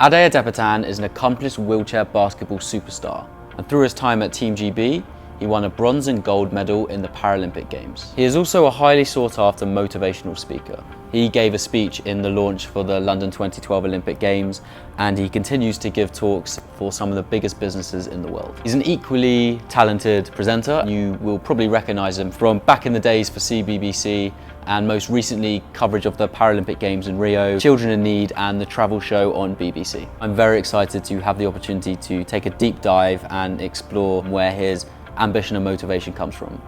Ade Adepitan is an accomplished wheelchair basketball superstar, and through his time at Team GB, he won a bronze and gold medal in the Paralympic Games. He is also a highly sought after motivational speaker. He gave a speech in the launch for the London 2012 Olympic Games, and he continues to give talks for some of the biggest businesses in the world. He's an equally talented presenter. You will probably recognise him from back in the days for CBBC, and most recently coverage of the Paralympic Games in Rio, Children in Need and the travel show on BBC. I'm very excited to have the opportunity to take a deep dive and explore where his ambition and motivation comes from.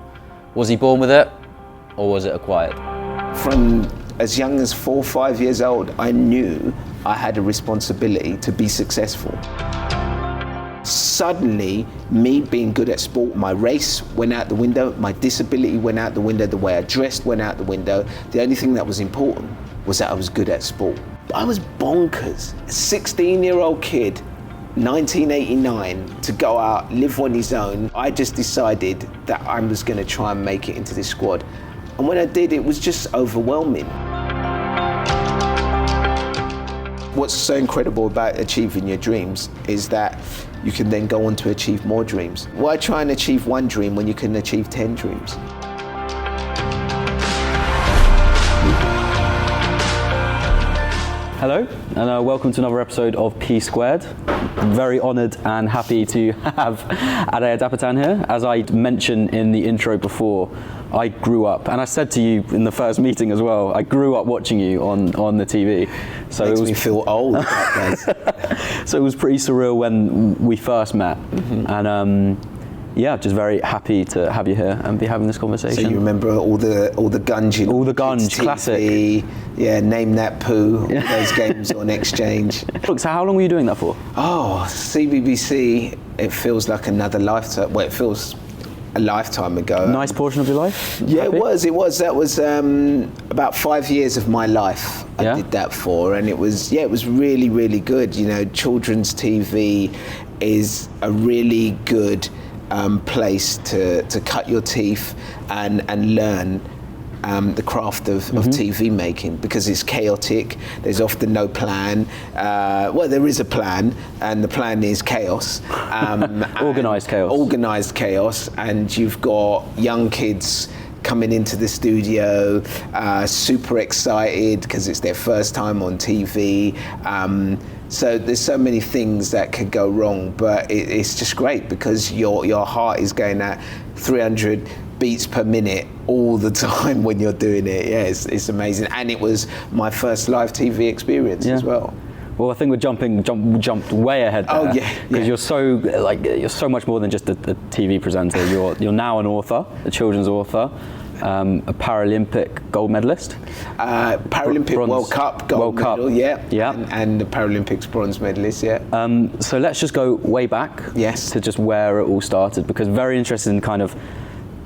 Was he born with it, or was it acquired? From as young as 4 or 5 years old, I knew I had a responsibility to be successful. Suddenly, me being good at sport, my race went out the window, my disability went out the window, the way I dressed went out the window. The only thing that was important was that I was good at sport. I was bonkers. A 16-year-old kid, 1989, to go out, live on his own. I just decided that I was going to try and make it into this squad. And when I did, it was just overwhelming. What's so incredible about achieving your dreams is that you can then go on to achieve more dreams. Why try and achieve one dream when you can achieve 10 dreams? Hello, and welcome to another episode of P Squared. I'm very honoured and happy to have Ade Adepitan here. As I mentioned in the intro before, I grew up, and I said to you in the first meeting as well, I grew up watching you on the TV. So Makes it was me feel old. So it was pretty surreal when we first met, and yeah, just very happy to have you here and be having this conversation. So you remember all the Gunge, all the Gunge, classic. Yeah, Name That Poo, all those games on Exchange. Look, so how long were you doing that for? Oh, CBBC, it feels like another lifetime. Well, it feels a lifetime ago. Nice portion of your life? Yeah, Happy? it was. That was about 5 years of my life I did that for, and it was really, really good. You know, children's TV is a really good place to cut your teeth and learn the craft of TV making, because it's chaotic. There's often no plan. Well, there is a plan, and the plan is chaos. Organised chaos. Organised chaos, and you've got young kids coming into the studio, super excited because it's their first time on TV. So there's so many things that could go wrong, but it's just great because your heart is going at 300 beats per minute all the time when you're doing it. Yeah, it's amazing. And it was my first live TV experience as well. Well, I think we're jumped way ahead there. Oh yeah, because you're so much more than just a TV presenter. You're now an author, a children's author, a Paralympic gold medalist, Paralympic bronze. World Cup gold medal, and the Paralympics bronze medalist, So let's just go way back, to just where it all started, because very interested in kind of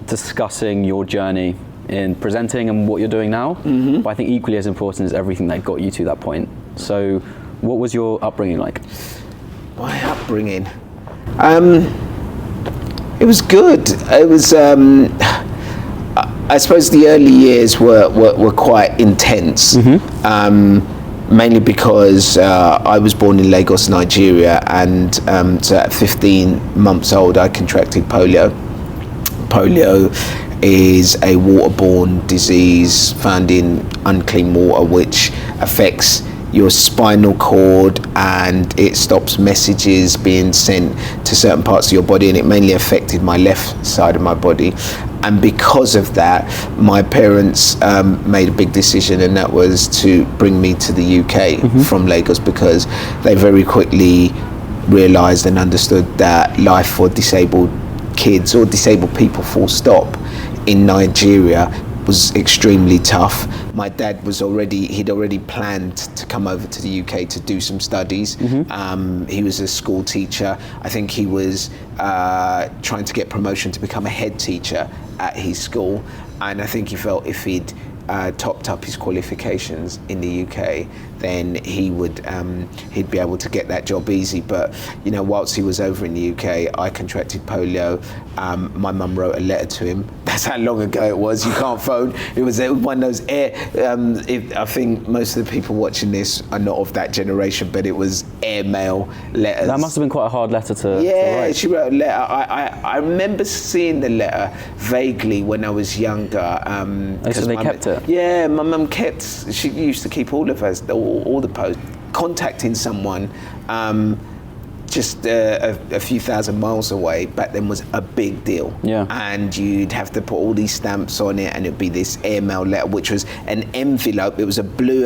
discussing your journey in presenting and what you're doing now. But I think equally as important is everything that got you to that point. So, what was your upbringing like? My upbringing, it was good. It was. I suppose the early years were quite intense, mainly because I was born in Lagos, Nigeria, and so at 15 months old I contracted polio. Polio is a waterborne disease found in unclean water, which affects your spinal cord, and it stops messages being sent to certain parts of your body, and it mainly affected my left side of my body. And because of that, my parents made a big decision, and that was to bring me to the UK from Lagos, because they very quickly realised and understood that life for disabled kids, or disabled people full stop, in Nigeria was extremely tough. My dad he'd already planned to come over to the UK to do some studies. He was a school teacher. I think he was trying to get promotion to become a head teacher at his school, and I think he felt if he'd topped up his qualifications in the UK, then he'd be able to get that job easy. But you know, whilst he was over in the UK, I contracted polio. My mum wrote a letter to him That's how long ago it was. You can't phone. It was one of those I think most of the people watching this are not of that generation, but it was airmail letters. That must have been quite a hard letter to write. She wrote a letter. I remember seeing the letter vaguely when I was younger. So they kept it? Yeah, my mum she used to keep all of us, all the posts. Contacting someone just a few thousand miles away back then was a big deal. Yeah. And you'd have to put all these stamps on it, and it'd be this airmail letter, which was an envelope. It was a blue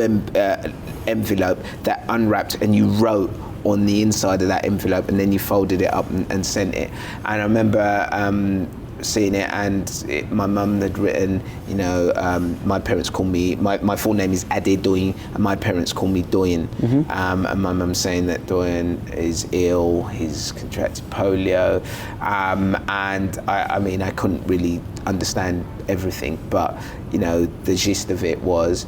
envelope that unwrapped, and you wrote on the inside of that envelope, and then you folded it up and sent it. And I remember seeing it, and my mum had written, my parents call me, my full name is Ade, and my parents call me Doyen. And my mum saying that Doyen is ill, he's contracted polio, and I couldn't really understand everything, but the gist of it was,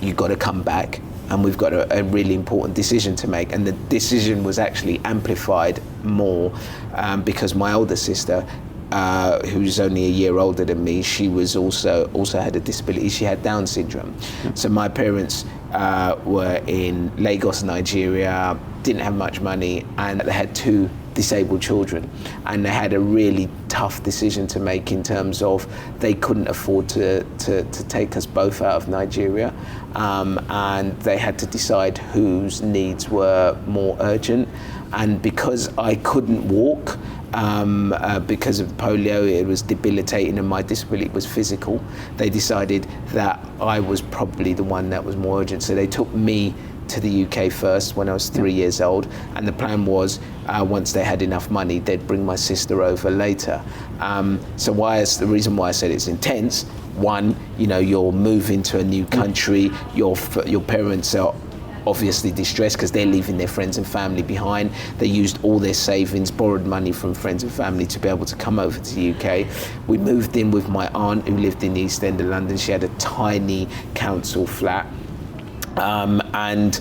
you got to come back, and we've got a really important decision to make. And the decision was actually amplified more because my older sister, who's only a year older than me, she was also had a disability. She had Down syndrome. So my parents were in Lagos, Nigeria, didn't have much money, and they had 2 disabled children, and they had a really tough decision to make in terms of they couldn't afford to take us both out of Nigeria, and they had to decide whose needs were more urgent. And because I couldn't walk, because of polio, it was debilitating, and my disability was physical, they decided that I was probably the one that was more urgent. So they took me to the UK first when I was 3 years old, and the plan was once they had enough money, they'd bring my sister over later. So the reason why I said it's intense, one, you're moving to a new country, your parents are obviously distressed because they're leaving their friends and family behind. They used all their savings, borrowed money from friends and family to be able to come over to the UK. We moved in with my aunt who lived in the East End of London. She had a tiny council flat, and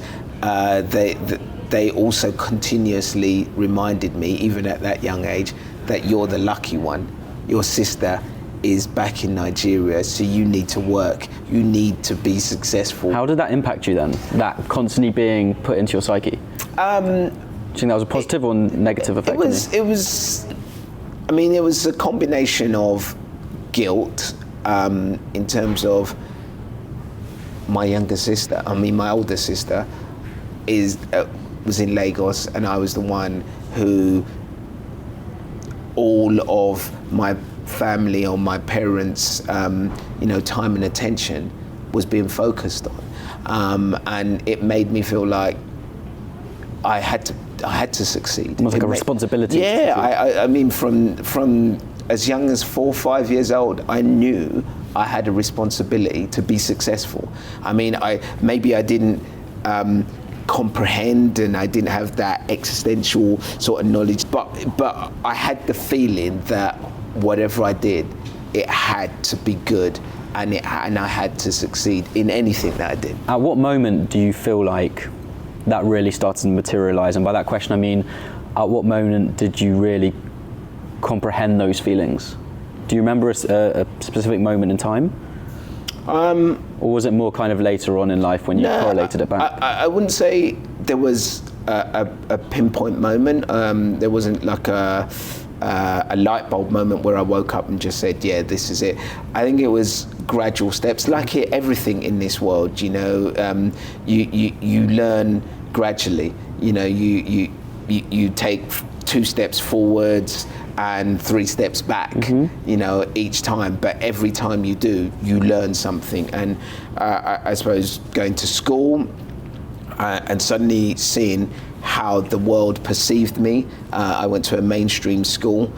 they also continuously reminded me, even at that young age, that you're the lucky one. Your sister is back in Nigeria, so you need to work, you need to be successful. How did that impact you then, that constantly being put into your psyche? Do you think that was a positive or negative effect? It was a combination of guilt in terms of my older sister was in Lagos, and I was the one who all of my family or my parents' time and attention was being focused on, and it made me feel like I had to succeed. Almost like a responsibility. Yeah, from as young as 4 or 5 years old, I knew I had a responsibility to be successful. Maybe I didn't comprehend, and I didn't have that existential sort of knowledge, but I had the feeling that whatever I did, it had to be good, and I had to succeed in anything that I did. At what moment do you feel like that really started to materialize? And by that question, I mean, at what moment did you really comprehend those feelings? Do you remember a specific moment in time? Or was it more kind of later on in life when you correlated it back? I wouldn't say there was a pinpoint moment. There wasn't like a light bulb moment where I woke up and just said, yeah, this is it. I think it was gradual steps, like everything in this world. You learn gradually. You take 2 steps forwards and 3 steps back, each time. But every time you do, you learn something. And I suppose going to school and suddenly seeing how the world perceived me. I went to a mainstream school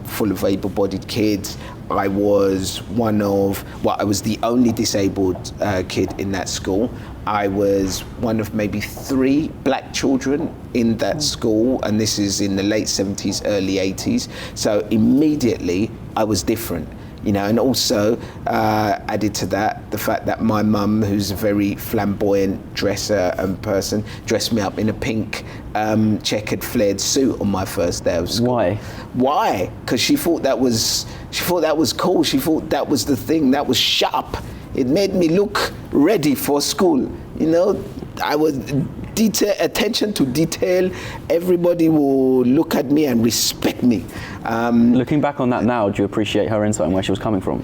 full of able-bodied kids. I was I was the only disabled kid in that school. I was one of maybe 3 black children in that school, and this is in the late 70s, early 80s. So immediately I was different. you know, and also added to that the fact that my mum, who's a very flamboyant dresser and person, dressed me up in a pink checkered flared suit on my first day of school. Why? Because she thought that was cool. She thought that was the thing. That was sharp. It made me look ready for school. You know, I was attention to detail. Everybody will look at me and respect me. Looking back on that now, do you appreciate her insight and where she was coming from?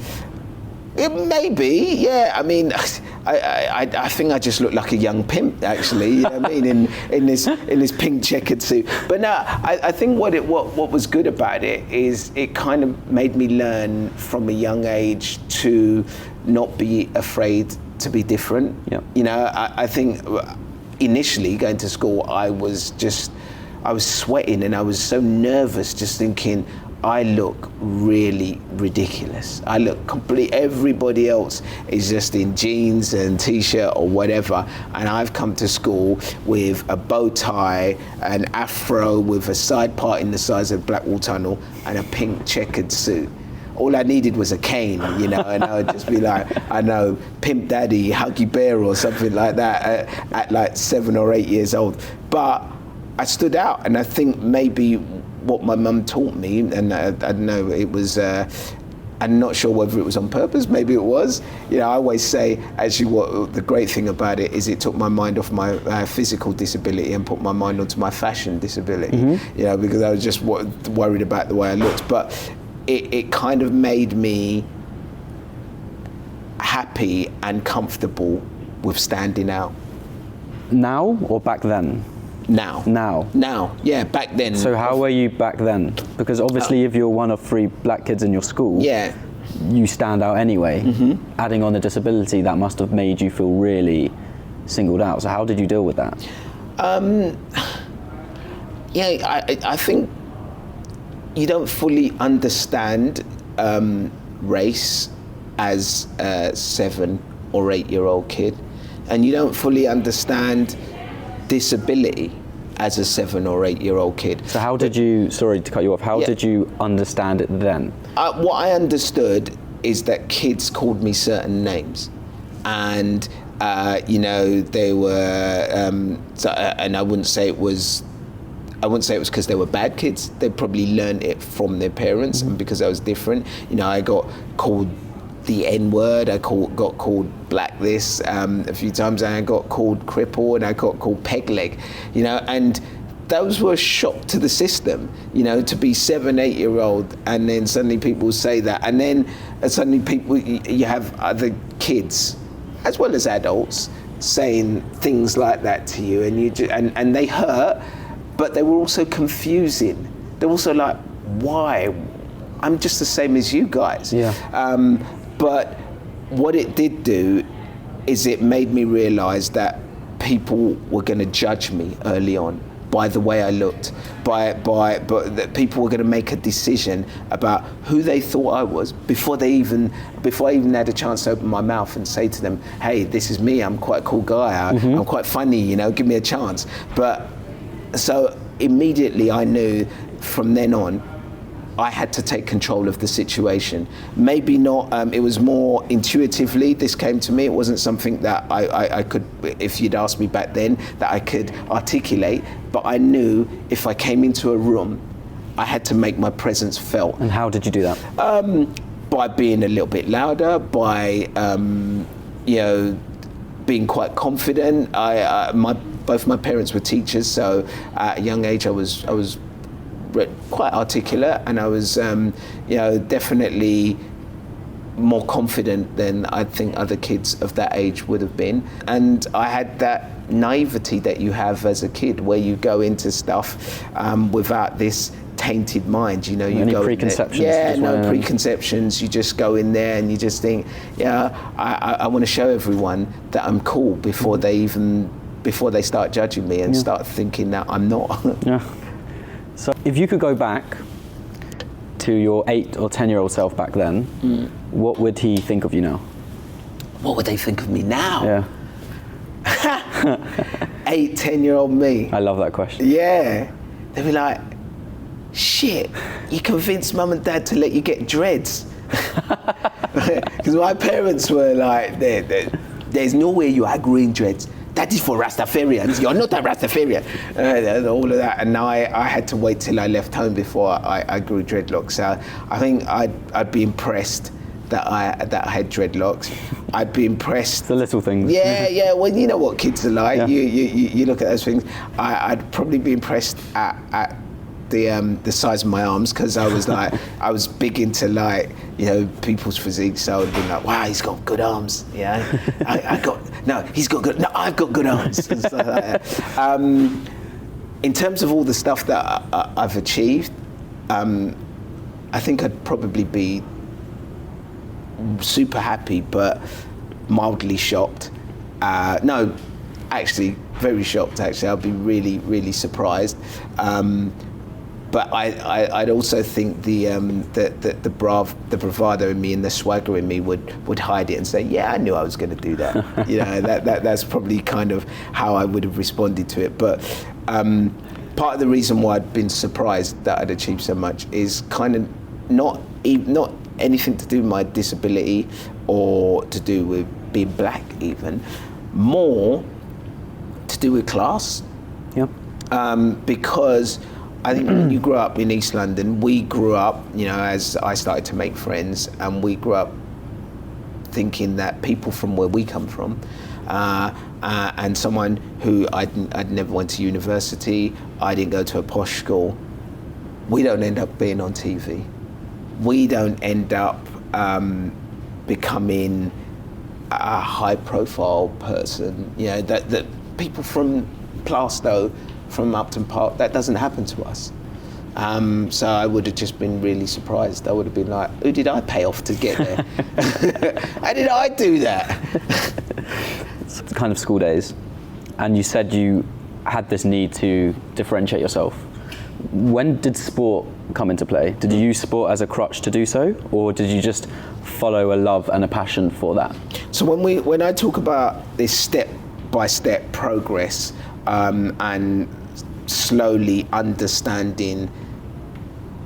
It may be, yeah. I mean, I think I just look like a young pimp, actually. You know what I mean, in this pink checkered suit. But no, I think what was good about it is it kind of made me learn from a young age to not be afraid to be different. Yep. You know, I think initially going to school, I was sweating and I was so nervous, just thinking, I look really ridiculous. I look everybody else is just in jeans and t-shirt or whatever, and I've come to school with a bow tie, an afro with a side part in the size of Blackwall Tunnel, and a pink checkered suit. All I needed was a cane, you know, and I would just be like, I know, Pimp Daddy, Huggy Bear or something like that at like 7 or 8 years old. But I stood out, and I think maybe what my mum taught me, and I don't know, it was, I'm not sure whether it was on purpose, maybe it was. You know, I always say, actually, what the great thing about it is it took my mind off my physical disability and put my mind onto my fashion disability, you know, because I was just worried about the way I looked. But it kind of made me happy and comfortable with standing out. Now or back then? Now, yeah, back then. So how were you back then? Because obviously if you're one of 3 black kids in your school, yeah, you stand out anyway. Adding on the disability, that must have made you feel really singled out. So how did you deal with that? Yeah, I think you don't fully understand race as a 7 or 8 year old kid, and you don't fully understand disability as a 7 or 8 year old kid. So how did you, sorry to cut you off, how did you understand it then? What I understood is that kids called me certain names, and you know, they were, and I wouldn't say it was because they were bad kids. They probably learned it from their parents, and because I was different, you know, I got called the N-word, I got called black this a few times, and I got called cripple, and I got called peg leg, you know, and those were a shock to the system, you know, to be 7, 8 year old, and then suddenly people say that, and then suddenly you have other kids as well as adults saying things like that to you, and and they hurt, but they were also confusing. They're also like, why? I'm just the same as you guys. Yeah. But what it did do is it made me realize that people were going to judge me early on by the way I looked, but that people were going to make a decision about who they thought I was before I even had a chance to open my mouth and say to them, hey, this is me, I'm quite a cool guy, I'm quite funny, you know, give me a chance. But so immediately I knew from then on I had to take control of the situation. Maybe not, it was more intuitively this came to me. It wasn't something that I could, if you'd asked me back then, that I could articulate, but I knew if I came into a room, I had to make my presence felt. And how did you do that? By being a little bit louder, by, you know, being quite confident. Both my parents were teachers, so at a young age I was quite articulate, and I was, you know, definitely more confident than I think other kids of that age would have been. And I had that naivety that you have as a kid, where you go into stuff without this tainted mind, you know. You Any go preconceptions? Yeah, no preconceptions. You just go in there and you just think, yeah, I want to show everyone that I'm cool before they start judging me and start thinking that I'm not. Yeah. So if you could go back to your 8 or 10 year old self back then, what would he think of you now? What would they think of me now? Yeah. 8, 10 year old me. I love that question. Yeah. They'd be like, shit, you convinced mum and dad to let you get dreads Because my parents were like, there's no way you are growing dreads. That is for Rastafarians. You're not a Rastafarian. And all of that. And now I had to wait till I left home before I grew dreadlocks. So I think I'd be impressed that I had dreadlocks. I'd be impressed. The little things. Yeah. Well, you know what kids are like. Yeah. You look at those things. I'd probably be impressed at the size of my arms, because I was like, I was big into like, you know, people's physiques. So I would have been like, wow, he's got good arms. Yeah, he's got good. No, I've got good arms. And stuff like that. In terms of all the stuff that I've achieved, I think I'd probably be super happy, but mildly shocked. No, actually, very shocked. Actually, I'd be really, really surprised. But I'd also think the bravado in me and the swagger in me would hide it and say, yeah, I knew I was going to do that. You know, that's probably kind of how I would have responded to it. But part of the reason why I'd been surprised that I'd achieved so much is kind of not anything to do with my disability or to do with being black, even more to do with class. Yep. Because I think when you grow up in East London, we grew up, you know, as I started to make friends, and we grew up thinking that people from where we come from, and someone who I'd never went to university, I didn't go to a posh school, we don't end up being on TV. We don't end up becoming a high-profile person. You know, that people from Plaistow, from Upton Park, that doesn't happen to us. So I would have just been really surprised. I would have been like, who did I pay off to get there? How did I do that? It's kind of school days, and you said you had this need to differentiate yourself. When did sport come into play? Did you use sport as a crutch to do so, or did you just follow a love and a passion for that? So when I talk about this step-by-step progress, and slowly understanding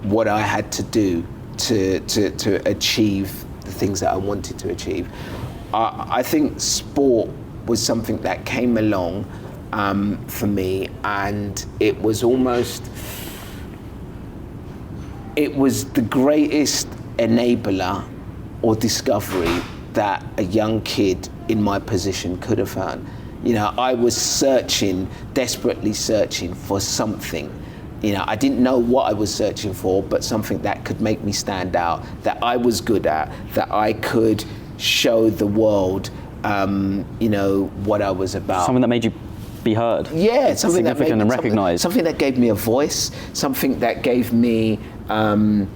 what I had to do to achieve the things that I wanted to achieve, I think sport was something that came along for me, and it was the greatest enabler or discovery that a young kid in my position could have found. You know, I was desperately searching for something. You know, I didn't know what I was searching for, but something that could make me stand out, that I was good at, that I could show the world, you know, what I was about. Something that made you be heard. Yeah, something significant and recognized. Something that gave me a voice, something that gave me the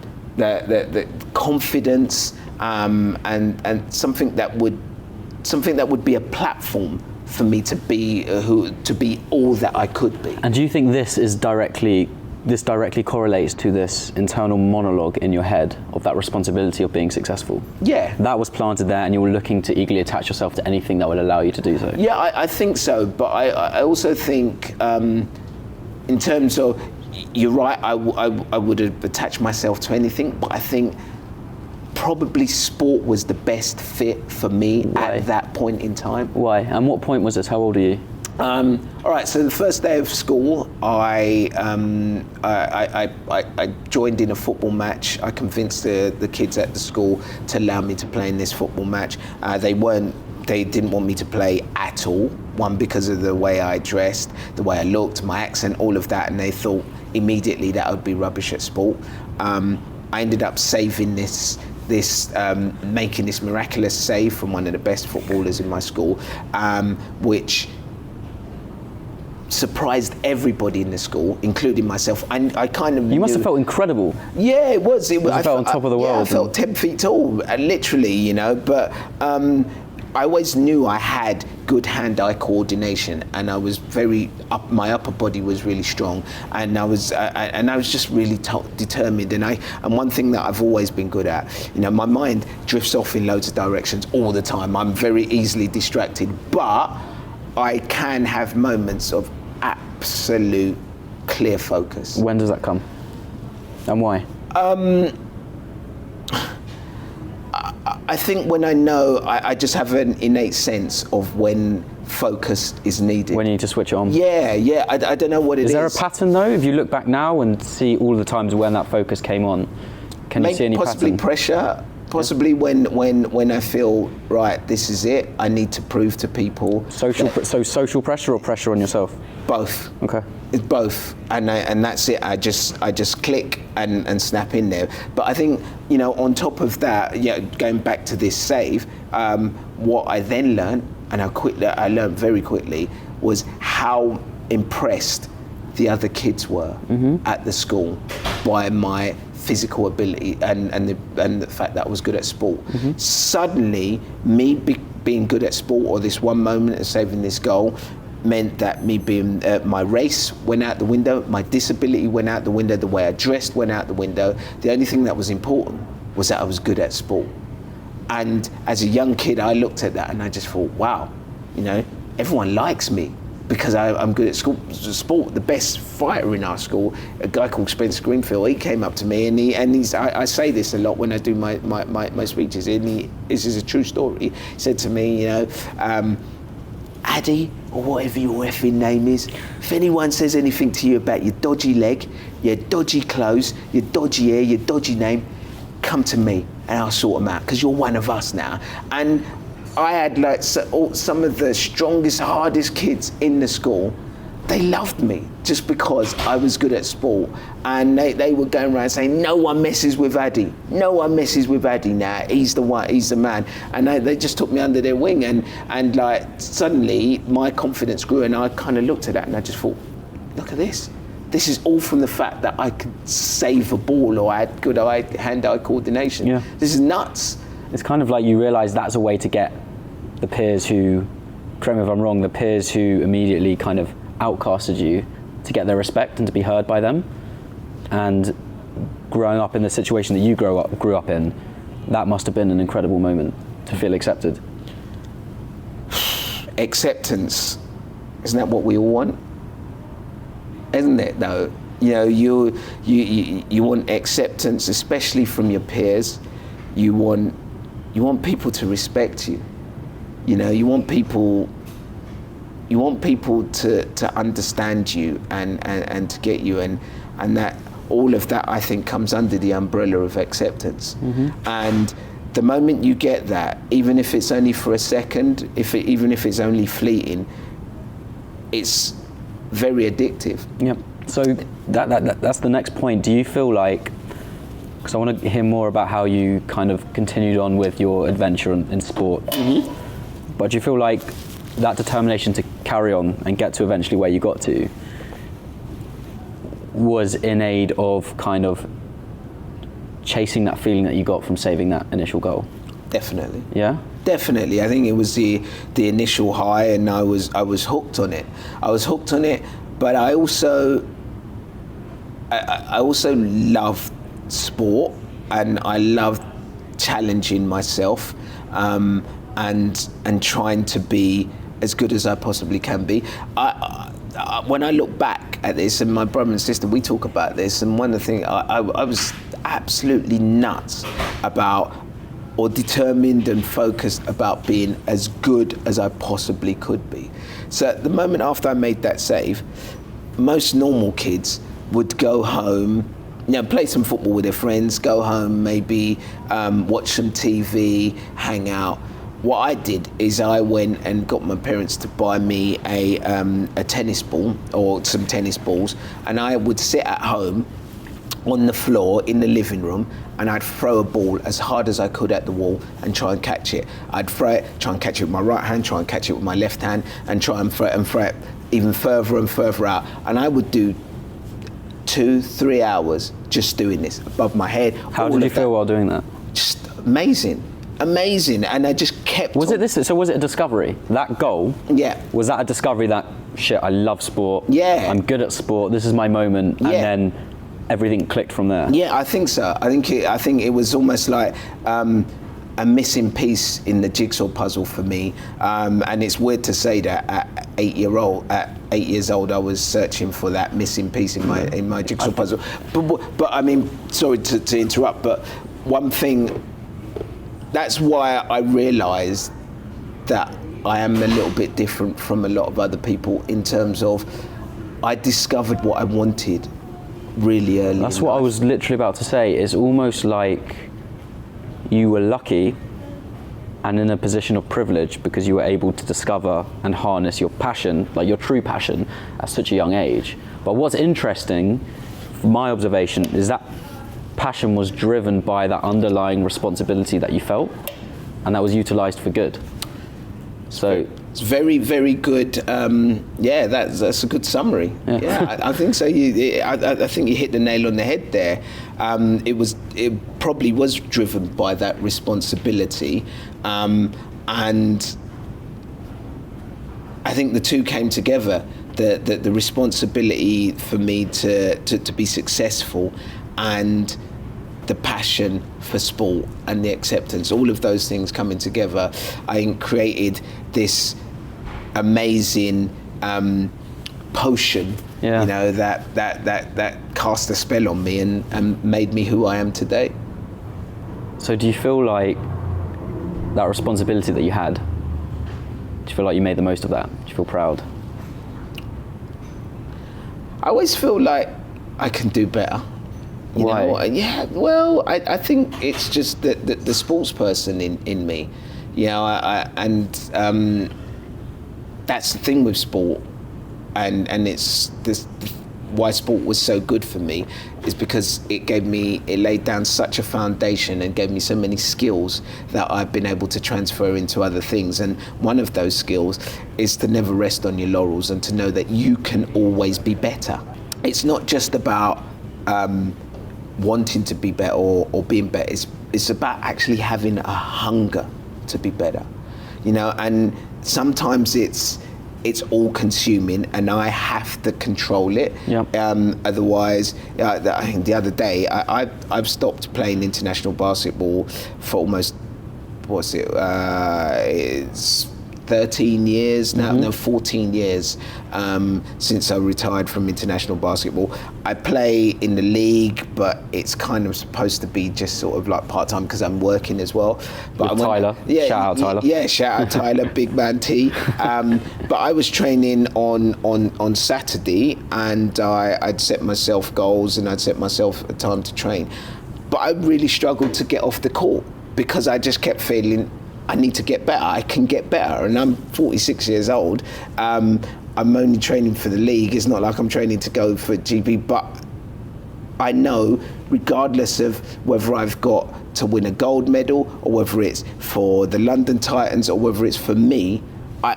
confidence, and something that would be a platform for me to be all that I could be. And do you think this directly correlates to this internal monologue in your head of that responsibility of being successful? Yeah. That was planted there, and you were looking to eagerly attach yourself to anything that would allow you to do so. Yeah, I think so, but I also think in terms of, you're right, I would have attached myself to anything, but I think probably sport was the best fit for me. Why? At that point in time. Why? And what point was this? How old are you? All right, so the first day of school, I joined in a football match. I convinced the kids at the school to allow me to play in this football match. They didn't want me to play at all. One, because of the way I dressed, the way I looked, my accent, all of that, and they thought immediately that I would be rubbish at sport. I ended up saving making this miraculous save from one of the best footballers in my school, which surprised everybody in the school, including myself. I kind of You must have felt incredible. Yeah, it was. I felt on top of the world. Yeah, I felt 10 feet tall, literally, you know. But I always knew I had good hand-eye coordination, and I was my upper body was really strong, and I was just really determined. And one thing that I've always been good at, you know, my mind drifts off in loads of directions all the time. I'm very easily distracted, but I can have moments of absolute clear focus. When does that come, and why? I think when I know, I just have an innate sense of when focus is needed. When you need to switch it on. Yeah. I don't know what it is. Is there a pattern though? If you look back now and see all the times when that focus came on, can you see any possibly pattern? Pressure. Possibly when I feel, right, this is it, I need to prove to people. Social pressure or pressure on yourself? Both. Okay. It's both, and that's it. I just click and snap in there. But I think, on top of that, going back to this save, what I then learned, and I learned very quickly, was how impressed the other kids were at the school by my physical ability and the fact that I was good at sport. Suddenly, me being good at sport, or this one moment of saving this goal, meant that me being my race went out the window, my disability went out the window, the way I dressed went out the window. The only thing that was important was that I was good at sport. And as a young kid, I looked at that and I just thought, wow, everyone likes me because I'm good at sport. The best fighter in our school, a guy called Spencer Greenfield, he came up to me and he's I say this a lot when I do my speeches, and this is a true story. He said to me, Ade, or whatever your effing name is, if anyone says anything to you about your dodgy leg, your dodgy clothes, your dodgy hair, your dodgy name, come to me and I'll sort them out, because you're one of us now. And I had some of the strongest, hardest kids in the school. They loved me just because I was good at sport, and they were going around saying, no one messes with Ade. No one messes with Ade now. He's the one. He's the man. And they just took me under their wing, and suddenly my confidence grew, and I kind of looked at that and I just thought, look at this. This is all from the fact that I could save a ball, or I had good hand-eye coordination. Yeah. This is nuts. It's kind of like you realise that's a way to get the peers who, correct me if I'm wrong, the peers who immediately kind of outcasted you, to get their respect and to be heard by them. And growing up in the situation that you grew up in, that must have been an incredible moment to feel accepted. Acceptance, isn't that what we all want? Isn't it though? You want acceptance, especially from your peers. You want people to respect you. You want people to understand you and to get you, and that all of that, I think, comes under the umbrella of acceptance. And the moment you get that, even if it's only for a second, even if it's only fleeting, it's very addictive. Yep. So that's the next point. Do you feel like, because I want to hear more about how you kind of continued on with your adventure in sport, but do you feel like that determination to carry on and get to eventually where you got to was in aid of kind of chasing that feeling that you got from saving that initial goal? Definitely. Yeah? Definitely. I think it was the initial high, and I was hooked on it. But I also loved sport, and I loved challenging myself, and trying to be as good as I possibly can be. When I look back at this, and my brother and sister, we talk about this, and one of the things, I was absolutely nuts about, or determined and focused about being as good as I possibly could be. So at the moment after I made that save, most normal kids would go home, play some football with their friends, go home, maybe watch some TV, hang out. What I did is I went and got my parents to buy me a tennis ball, or some tennis balls, and I would sit at home on the floor in the living room, and I'd throw a ball as hard as I could at the wall and try and catch it. I'd throw it, try and catch it with my right hand, try and catch it with my left hand, and try and throw it even further and further out. And I would do 2-3 hours just doing this above my head. How did you feel while doing that? Just amazing, and I just kept. Was it a discovery? That goal? Yeah. Was that a discovery that, shit, I love sport? Yeah. I'm good at sport. This is my moment, and then everything clicked from there. Yeah, I think so. I think it was almost like a missing piece in the jigsaw puzzle for me. And it's weird to say that at 8 years old, I was searching for that missing piece in my jigsaw puzzle. But I mean, sorry to interrupt, but one thing that's why I realised that I am a little bit different from a lot of other people in terms of I discovered what I wanted really early. That's what I was literally about to say. It's almost like you were lucky and in a position of privilege because you were able to discover and harness your passion, like your true passion, at such a young age. But what's interesting, from my observation, is that passion was driven by that underlying responsibility that you felt, and that was utilised for good. So it's very, very good. Yeah, that's a good summary. Yeah, I think so. I think you hit the nail on the head there. It probably was driven by that responsibility, and I think the two came together. The responsibility for me to be successful, and the passion for sport and the acceptance, all of those things coming together, I created this amazing potion, you know, that cast a spell on me and made me who I am today. So do you feel like that responsibility that you had, do you feel like you made the most of that? Do you feel proud? I always feel like I can do better. You Why? know? Yeah, well, I think it's just the sports person in me. You know, that's the thing with sport, and it's this why sport was so good for me is because it laid down such a foundation and gave me so many skills that I've been able to transfer into other things. And one of those skills is to never rest on your laurels and to know that you can always be better. It's not just about wanting to be better or being better. It's about actually having a hunger to be better, you know. And sometimes it's all consuming, and I have to control it. Yep. Otherwise, I think the other day I've stopped playing international basketball for almost it's 13 years now, no, 14 years since I retired from international basketball. I play in the league, but it's kind of supposed to be just sort of like part-time because I'm working as well. But Tyler, shout out Tyler. Yeah, shout out Tyler, big man T. But I was training on Saturday, and I'd set myself goals and I'd set myself a time to train. But I really struggled to get off the court because I just kept feeling I need to get better. I can get better, and I'm 46 years old. I'm only training for the league. It's not like I'm training to go for GB, but I know, regardless of whether I've got to win a gold medal or whether it's for the London Titans or whether it's for me, I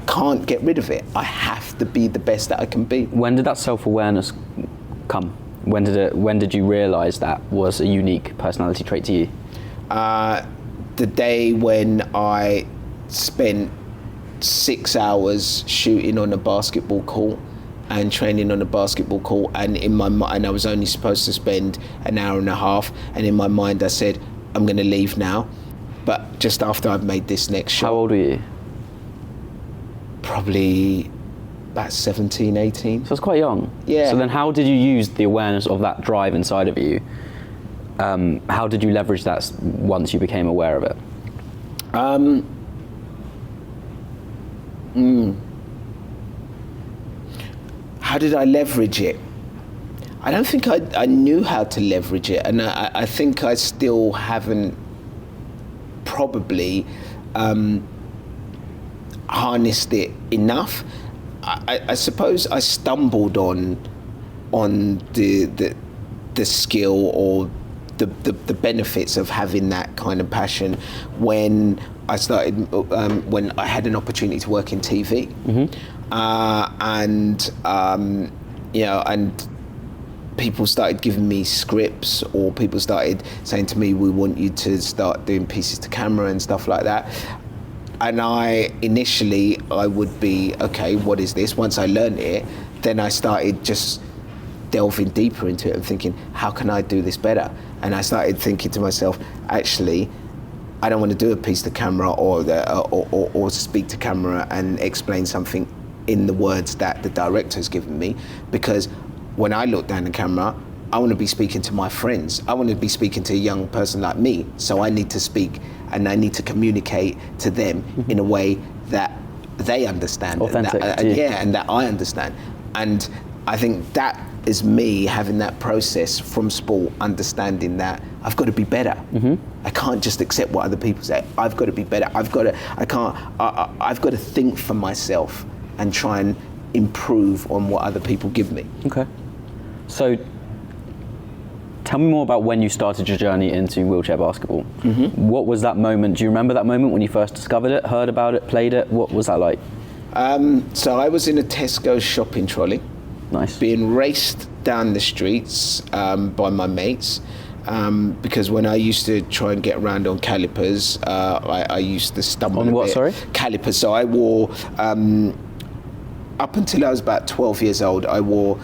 can't get rid of it. I have to be the best that I can be. When did that self-awareness come? When did you realise that was a unique personality trait to you? The day when I spent 6 hours shooting on a basketball court and training on a basketball court, and in my mind I was only supposed to spend an hour and a half, and in my mind I said, I'm going to leave now, but just after I've made this next shot. How old were you? Probably about 17, 18. So it's quite young. Yeah. So then how did you use the awareness of that drive inside of you? How did you leverage that once you became aware of it? How did I leverage it? I don't think I knew how to leverage it, and I think I still haven't probably harnessed it enough. I suppose I stumbled on the skill or the benefits of having that kind of passion when I started, when I had an opportunity to work in TV. You know, and people started giving me scripts, or people started saying to me, we want you to start doing pieces to camera and stuff like that. And initially I would be, okay, what is this? Once I learned it, then I started just delving deeper into it and thinking, how can I do this better? And I started thinking to myself, actually, I don't want to do a piece to camera or speak to camera and explain something in the words that the director's given me, because when I look down the camera, I want to be speaking to my friends. I want to be speaking to a young person like me. So I need to speak and I need to communicate to them in a way that they understand. Authentic. And that I understand. And I think that is me having that process from sport, understanding that I've got to be better. I can't just accept what other people say. I've got to be better. I've got to think for myself and try and improve on what other people give me. Okay. So tell me more about when you started your journey into wheelchair basketball. What was that moment? Do you remember that moment when you first discovered it, heard about it, played it? What was that like? So I was in a Tesco shopping trolley. Nice. Being raced down the streets by my mates, because when I used to try and get around on calipers, I used to stumble on a what, bit. sorry? Calipers. So I wore, up until I was about 12 years old, I wore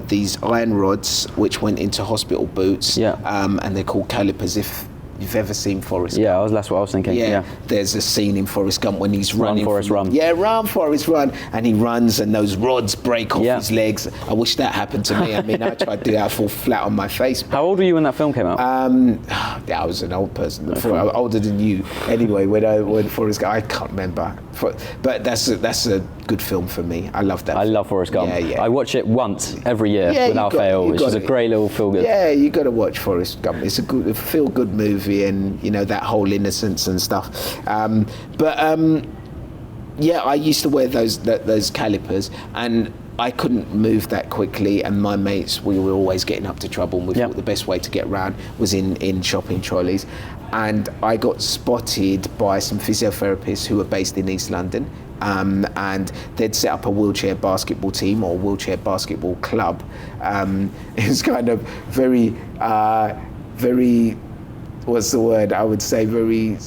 these iron rods which went into hospital boots, and they're called calipers. If you've ever seen Forrest Gump. That's what I was thinking. Yeah. There's a scene in Forrest Gump when he's running. Run, Forrest, run. Yeah, run, Forrest, run. And he runs and those rods break off his legs. I wish that happened to me. I mean, I tried to do that, I fall flat on my face. How old were you when that film came out? I was an old person, older than you. Anyway, when Forrest Gump, I can't remember. But that's a good film for me. I love that. I love Forrest Gump. Yeah. I watch it once every year without fail, which is a great little feel good. Yeah, you got to watch Forrest Gump. It's a feel good movie, and you know that whole innocence and stuff. I used to wear those calipers, and I couldn't move that quickly, and my mates, we were always getting up to trouble, and we thought the best way to get around was in shopping trolleys. And I got spotted by some physiotherapists who were based in East London, and they'd set up a wheelchair basketball team or wheelchair basketball club. It was kind of very, what's the word? I would say very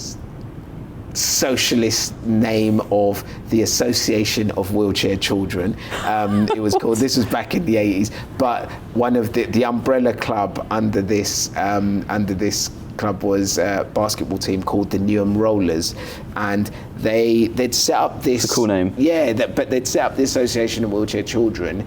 socialist name of the Association of Wheelchair Children. It was called, this was back in the 80s, but one of the umbrella club under this club was a basketball team called the Newham Rollers, and they'd set up this. It's a cool name. Yeah, but they'd set up the Association of Wheelchair Children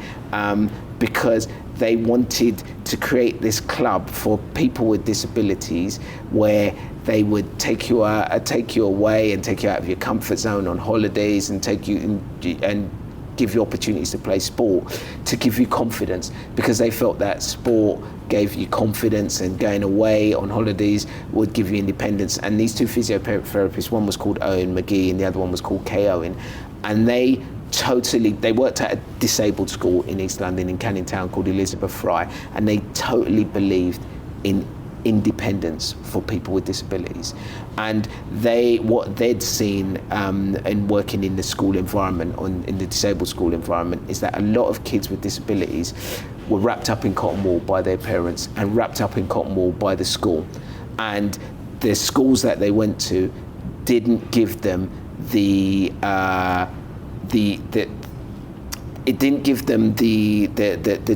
because they wanted to create this club for people with disabilities where they would take you away and take you out of your comfort zone on holidays and take you and give you opportunities to play sport, to give you confidence, because they felt that sport gave you confidence and going away on holidays would give you independence. And these two physiotherapists, one was called Owen McGee and the other one was called Kay Owen, and they worked at a disabled school in East London in Canning Town called Elizabeth Fry, and they totally believed in independence for people with disabilities. And what they'd seen in working in the school environment, in the disabled school environment, is that a lot of kids with disabilities were wrapped up in cotton wool by their parents and wrapped up in cotton wool by the school. And the schools that they went to didn't give them the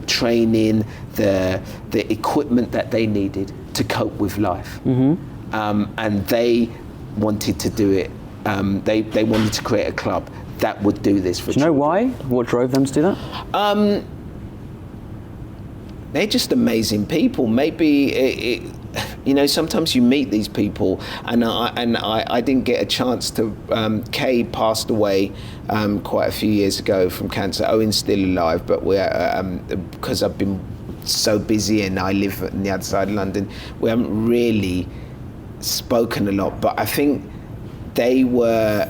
training, the equipment that they needed to cope with life. And they wanted to do it. They wanted to create a club that would do this for children. Do you know why? What drove them to do that? They're just amazing people. Maybe sometimes you meet these people, and I didn't get a chance to. Kay passed away quite a few years ago from cancer. Owen's still alive, but because I've been so busy and I live on the other side of London, we haven't really spoken a lot. But I think they were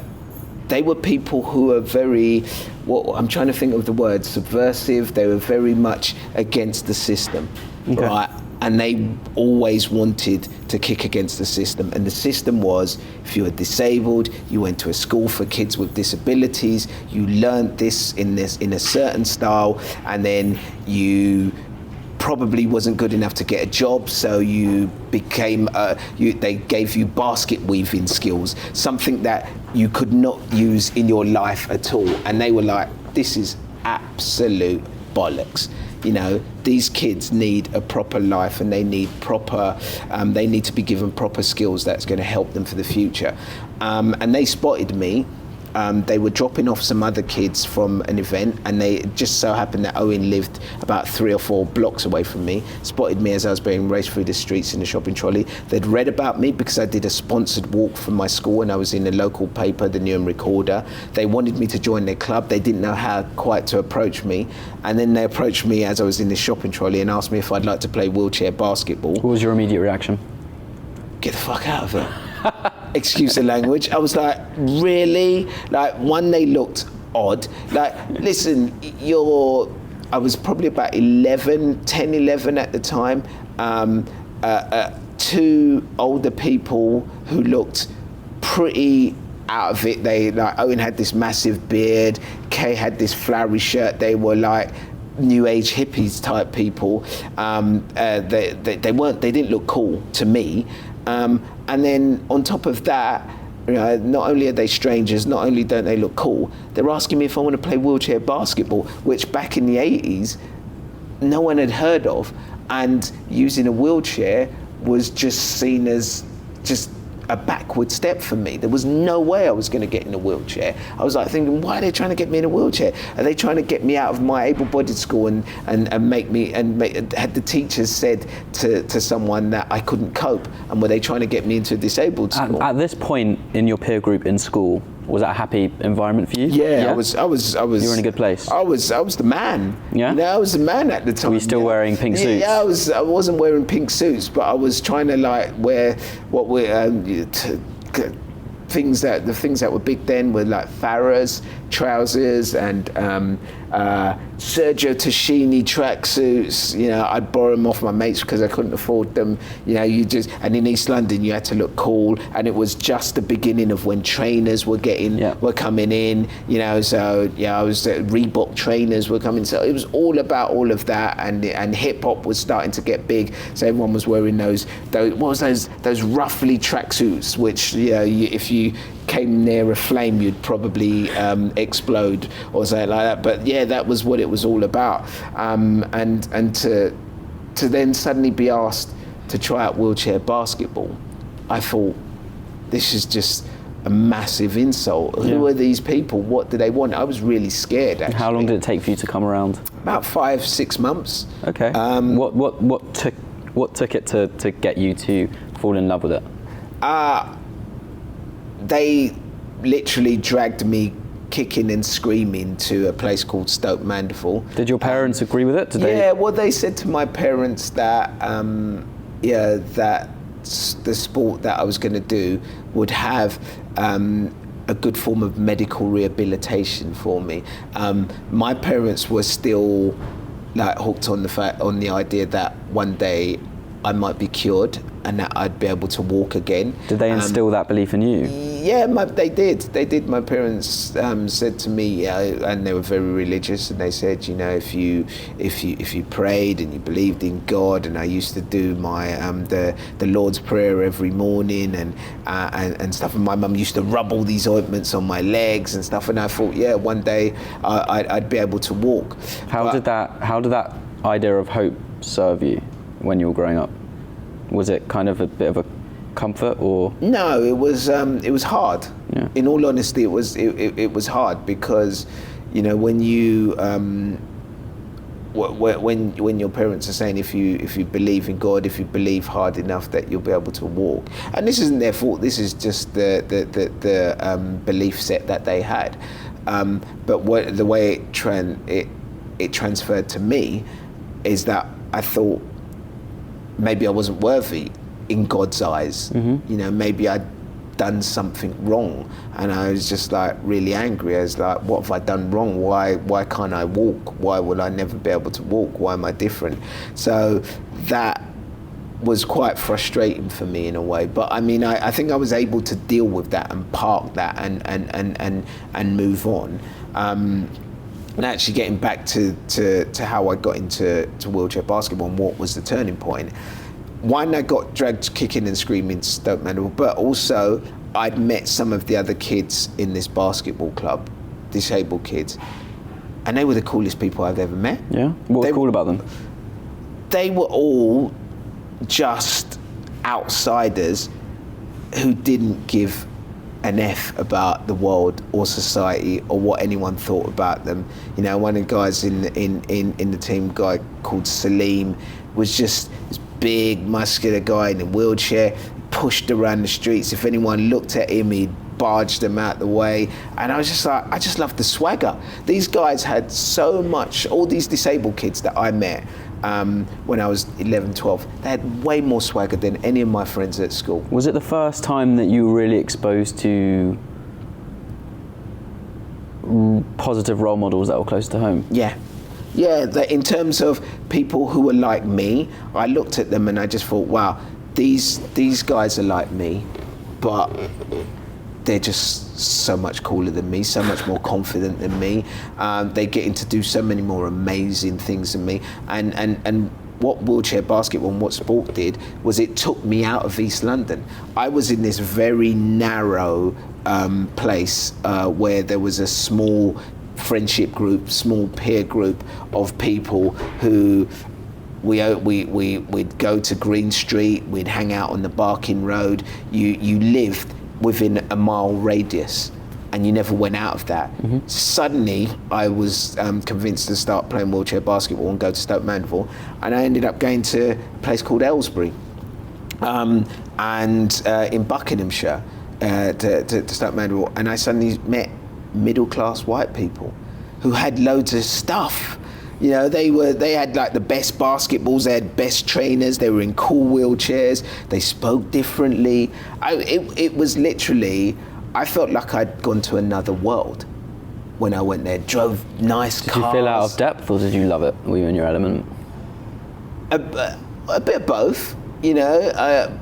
people who are very, I'm trying to think of the word, subversive. They were very much against the system, right? And they always wanted to kick against the system. And the system was, if you were disabled, you went to a school for kids with disabilities, you learned this in a certain style, and then you probably wasn't good enough to get a job, so you became, they gave you basket weaving skills, something that you could not use in your life at all. And they were like, this is absolute bollocks. These kids need a proper life, and they need they need to be given proper skills that's going to help them for the future. And they spotted me, they were dropping off some other kids from an event, and they just so happened that Owen lived about 3 or 4 blocks away from me, spotted me as I was being raced through the streets in the shopping trolley. They'd read about me because I did a sponsored walk from my school, and I was in the local paper, the Newham Recorder. They wanted me to join their club. They didn't know how quite to approach me, and then they approached me as I was in the shopping trolley and asked me if I'd like to play wheelchair basketball. What was your immediate reaction? Get the fuck out of it. Excuse the language. I was like, really? Like, one, they looked odd. Like, listen, I was probably about 10, 11 at the time. 2 older people who looked pretty out of it. Owen had this massive beard, Kay had this flowery shirt. They were like new age hippies type people. They didn't look cool to me. And then on top of that, not only are they strangers, not only don't they look cool, they're asking me if I want to play wheelchair basketball, which back in the 80s, no one had heard of. And using a wheelchair was just seen as just a backward step for me. There was no way I was going to get in a wheelchair. I was like thinking, why are they trying to get me in a wheelchair? Are they trying to get me out of my able-bodied school and make me, had the teachers said to someone that I couldn't cope, and were they trying to get me into a disabled school? At this point in your peer group in school, was that a happy environment for you? Yeah, I was. You were in a good place. I was the man. Yeah. I was the man at the time. Were you still wearing pink suits? Yeah, I wasn't wearing pink suits, but I was trying to like wear what we things that were big then were like Farrah's trousers and Sergio Tacchini tracksuits. I'd borrow them off my mates because I couldn't afford them. And in East London you had to look cool, and it was just the beginning of when trainers were coming in. I was Reebok trainers were coming, so it was all about all of that, and hip hop was starting to get big. So everyone was wearing those roughly tracksuits, which if you came near a flame you'd probably explode or something like that. But yeah, that was what it was all about. And to then suddenly be asked to try out wheelchair basketball, I thought, this is just a massive insult. Yeah. Who are these people? What do they want? I was really scared, actually. How long did it take for you to come around? About 5-6 months. Okay. What took it to get you to fall in love with it? They literally dragged me kicking and screaming to a place called Stoke Mandeville. Did your parents agree with it? They said to my parents that that the sport that I was going to do would have a good form of medical rehabilitation for me. My parents were still like hooked on the idea that one day I might be cured and that I'd be able to walk again. Did they instill that belief in you? Yeah, they did. My parents said to me, and they were very religious, and they said, if you prayed and you believed in God, and I used to do my the Lord's Prayer every morning and stuff, and my mum used to rub all these ointments on my legs and stuff, and I thought, yeah, one day I'd be able to walk. How did that idea of hope serve you when you were growing up? Was it kind of a bit of a comfort, or? No, it was hard. Yeah. In all honesty, it was hard because, when you when your parents are saying if you believe in God, if you believe hard enough that you'll be able to walk, and this isn't their fault. This is just the belief set that they had. But the way it transferred to me is that I thought maybe I wasn't worthy in God's eyes. Mm-hmm. Maybe I'd done something wrong, and I was just like really angry. I was like, what have I done wrong? Why can't I walk? Why will I never be able to walk? Why am I different? So that was quite frustrating for me in a way, but I think I was able to deal with that and park that and move on. And actually getting back to how I got into wheelchair basketball and what was the turning point. One, I got dragged kicking and screaming to Stoke Mandeville, but also I'd met some of the other kids in this basketball club, disabled kids, and they were the coolest people I've ever met. Yeah? What was cool about them? They were all just outsiders who didn't give an F about the world or society or what anyone thought about them. You know, one of the guys in the team, a guy called Salim, was just this big, muscular guy in a wheelchair, pushed around the streets. If anyone looked at him, he'd barged them out the way. And I was just like, I just loved the swagger. These guys had so much, all these disabled kids that I met when I was 11, 12, they had way more swagger than any of my friends at school. Was it the first time that you were really exposed to positive role models that were close to home? Yeah. Yeah, that in terms of people who were like me, I looked at them and I just thought, wow, these guys are like me, but they're just so much cooler than me, so much more confident than me. They're getting to do so many more amazing things than me. And what wheelchair basketball and what sport did was it took me out of East London. I was in this very narrow place where there was a small friendship group, small peer group of people who we'd go to Green Street, we'd hang out on the Barking Road. You lived within a mile radius and you never went out of that. Mm-hmm. Suddenly I was convinced to start playing wheelchair basketball and go to Stoke Mandeville, and I ended up going to a place called Aylesbury and in Buckinghamshire to Stoke Mandeville, and I suddenly met middle class white people who had loads of stuff. You know, they had like the best basketballs, they had best trainers, they were in cool wheelchairs, they spoke differently. It was literally, I felt like I'd gone to another world when I went there. Drove nice cars. Did you feel out of depth or did you love it? Were you in your element? A bit of both, you know,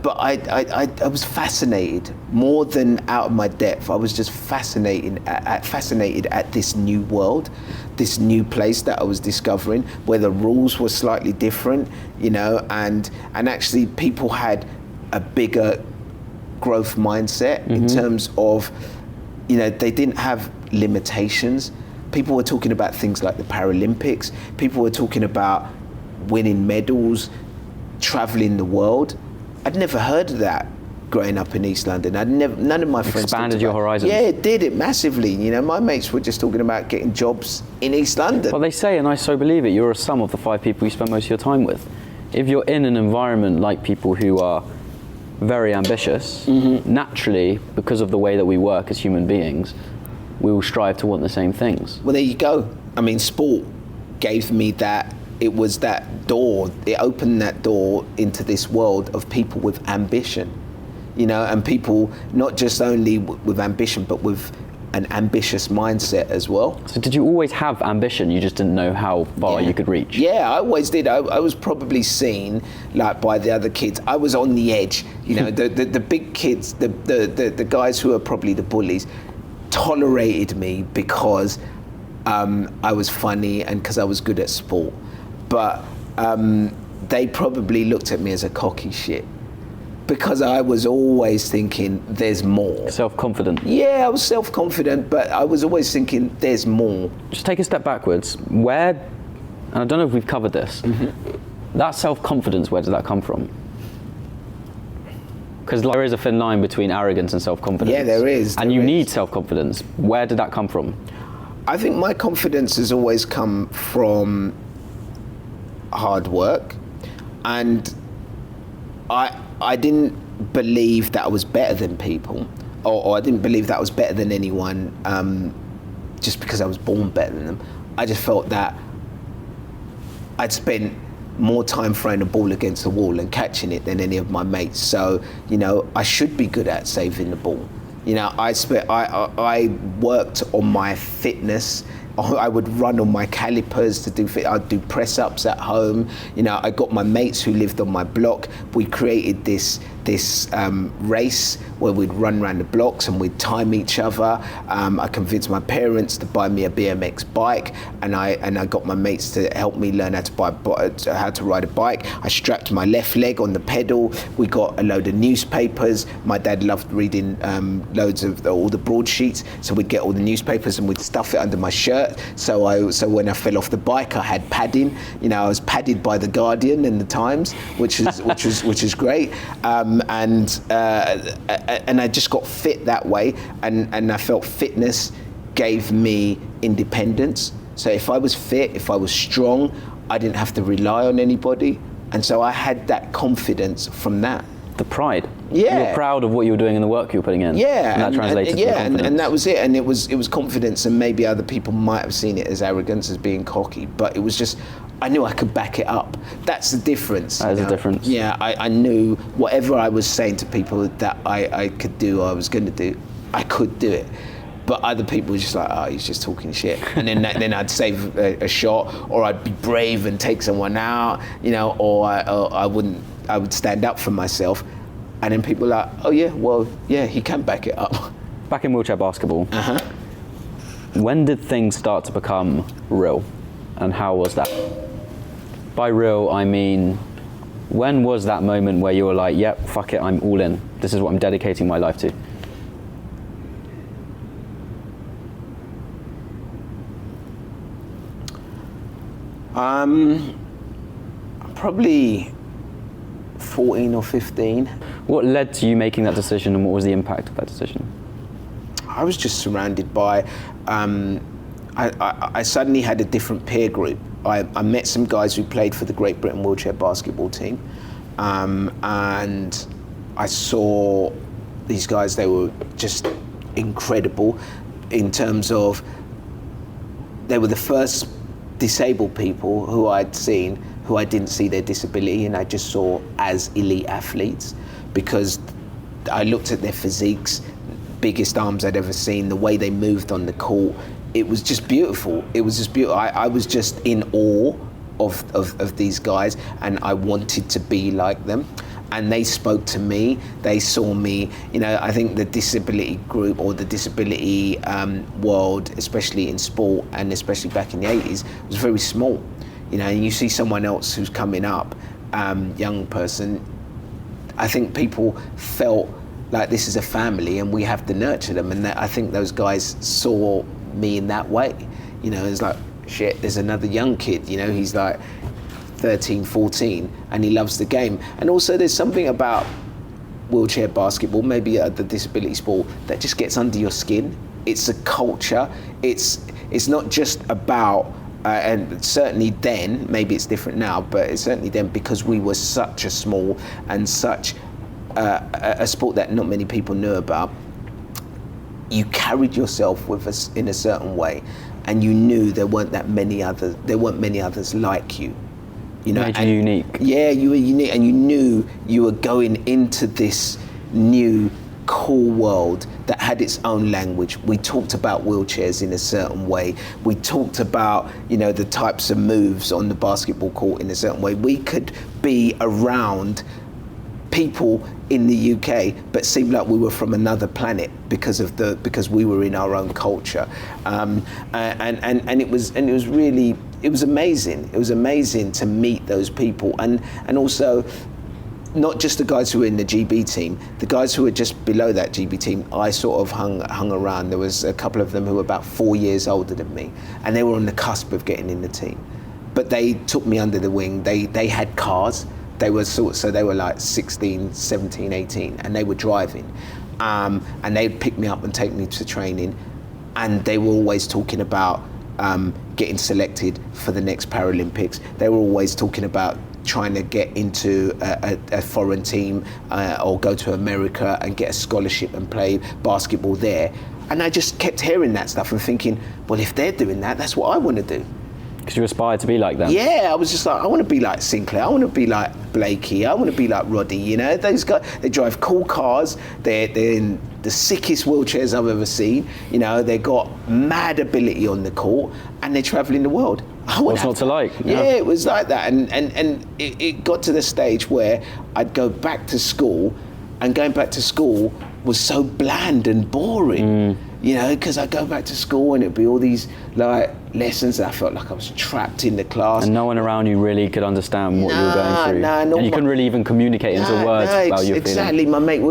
but I was fascinated, more than out of my depth. I was just fascinated at this new world, this new place that I was discovering, where the rules were slightly different, you know, and actually people had a bigger growth mindset in terms of, you know, they didn't have limitations. People were talking about things like the Paralympics. People were talking about winning medals, traveling the world. I'd never heard of that growing up in East London. None of my friends expanded your horizons. Yeah, it did, it massively. You know, my mates were just talking about getting jobs in East London. Well, they say, and I so believe it, you're a sum of the 5 people you spend most of your time with. If you're in an environment like people who are very ambitious, naturally, because of the way that we work as human beings, we will strive to want the same things. Well, there you go. I mean, sport gave me that. It was that door. It opened that door into this world of people with ambition, you know, and people not just only with ambition, but with an ambitious mindset as well. So did you always have ambition? You just didn't know how far you could reach? Yeah, I always did. I was probably seen like by the other kids. I was on the edge, you know, the big kids, the guys who are probably the bullies tolerated me because I was funny and because I was good at sport. But they probably looked at me as a cocky shit because I was always thinking there's more. Self-confident? Yeah, I was self-confident, but I was always thinking there's more. Just take a step backwards. Where, and I don't know if we've covered this, that self-confidence, where did that come from? Because there is a thin line between arrogance and self-confidence. Yeah, there is. And you need self-confidence. Where did that come from? I think my confidence has always come from hard work, and I didn't believe that I was better than people, or I didn't believe that I was better than anyone just because I was born better than them. I just felt that I'd spent more time throwing a ball against the wall and catching it than any of my mates. So, you know, I should be good at saving the ball. You know, I worked on my fitness. I would run on my calipers to do fit. I'd do press ups at home. You know, I got my mates who lived on my block. We created this race where we'd run around the blocks and we'd time each other. I convinced my parents to buy me a BMX bike, and I got my mates to help me learn how to ride a bike. I strapped my left leg on the pedal. We got a load of newspapers. My dad loved reading loads of all the broadsheets, so we'd get all the newspapers and we'd stuff it under my shirt. hurt. So when I fell off the bike, I had padding. You know, I was padded by the Guardian and the Times, which is great. And I just got fit that way, and I felt fitness gave me independence. So if I was fit, if I was strong, I didn't have to rely on anybody. And so I had that confidence from that. The pride. Yeah. You were proud of what you were doing and the work you were putting in. Yeah. And that translated to confidence. And that was it. And it was confidence, and maybe other people might have seen it as arrogance, as being cocky, but it was just, I knew I could back it up. That's the difference. That is the difference. Yeah, I knew whatever I was saying to people that I could do, I was going to do, I could do it. But other people were just like, oh, he's just talking shit. And then I'd save a shot, or I'd be brave and take someone out, you know, or I would stand up for myself. And then people are like, oh yeah, well, yeah, he can back it up. Back in wheelchair basketball, when did things start to become real? And how was that? By real, I mean, when was that moment where you were like, yep, fuck it, I'm all in. This is what I'm dedicating my life to. Probably 14 or 15. What led to you making that decision, and what was the impact of that decision? I was just surrounded by, I suddenly had a different peer group. I met some guys who played for the Great Britain wheelchair basketball team, and I saw these guys, they were just incredible in terms of, they were the first disabled people who I'd seen who I didn't see their disability, and I just saw as elite athletes, because I looked at their physiques, biggest arms I'd ever seen, the way they moved on the court. It was just beautiful. It was just beautiful. I was just in awe of these guys, and I wanted to be like them. And they spoke to me, they saw me. You know, I think the disability group, or the disability world, especially in sport and especially back in the 80s, was very small. You know, and you see someone else who's coming up, young person, I think people felt like this is a family and we have to nurture them. And I think those guys saw me in that way. You know, it's like, shit, there's another young kid, you know, he's like 13, 14, and he loves the game. And also there's something about wheelchair basketball, maybe the disability sport, that just gets under your skin. It's a culture. It's not just about, and certainly then, maybe it's different now, but it's certainly then, because we were such a small and such a sport that not many people knew about, you carried yourself with us in a certain way, and you knew there weren't many others like you. You know, made you unique. Yeah, you were unique, and you knew you were going into this new cool world that had its own language. We talked about wheelchairs in a certain way. We talked about, you know, the types of moves on the basketball court in a certain way. We could be around people in the UK but seemed like we were from another planet because we were in our own culture, and it was really, it was amazing. It was amazing to meet those people, and also not just the guys who were in the GB team, the guys who were just below that GB team, I sort of hung around. There was a couple of them who were about 4 years older than me, and they were on the cusp of getting in the team. But they took me under the wing. They had cars. They were so they were like 16, 17, 18, and they were driving. And they'd pick me up and take me to training, and they were always talking about getting selected for the next Paralympics. They were always talking about trying to get into a foreign team or go to America and get a scholarship and play basketball there. And I just kept hearing that stuff and thinking, well, if they're doing that, that's what I want to do. Because you aspired to be like them. Yeah, I was just like, I want to be like Sinclair, I want to be like Blakey, I want to be like Roddy, you know? Those guys, they drive cool cars, they're in the sickest wheelchairs I've ever seen, you know, they got mad ability on the court, and they're traveling the world. What's not to like? Yeah, it was like that, and it got to the stage where I'd go back to school, and going back to school was so bland and boring, you know, because I'd go back to school and it'd be all these like lessons. I felt like I was trapped in the class. And no one around you really could understand what you were going through. And you couldn't really even communicate into words about your exactly. feeling. My mate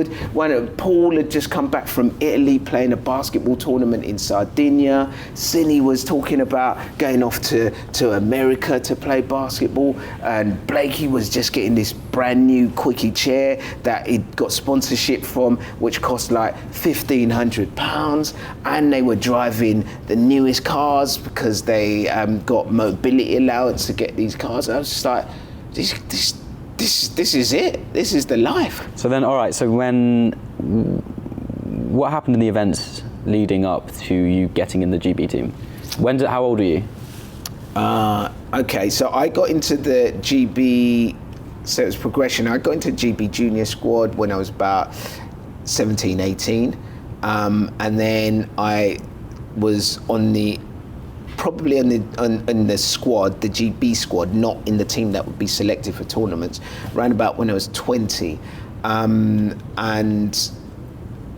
Paul had just come back from Italy playing a basketball tournament in Sardinia. Cindy was talking about going off to America to play basketball, and Blakey was just getting this brand new quickie chair that he'd got sponsorship from, which cost like £1,500, and they were driving the newest cars because they got mobility allowance to get these cars. I was just like, this is it. This is the life. So then, all right. So what happened in the events leading up to you getting in the GB team? How old were you? Okay, so I got into the GB. So it was progression. I got into GB junior squad when I was about 17, 18, and then I was probably in the squad, the GB squad, not in the team that would be selected for tournaments, around about when I was 20. And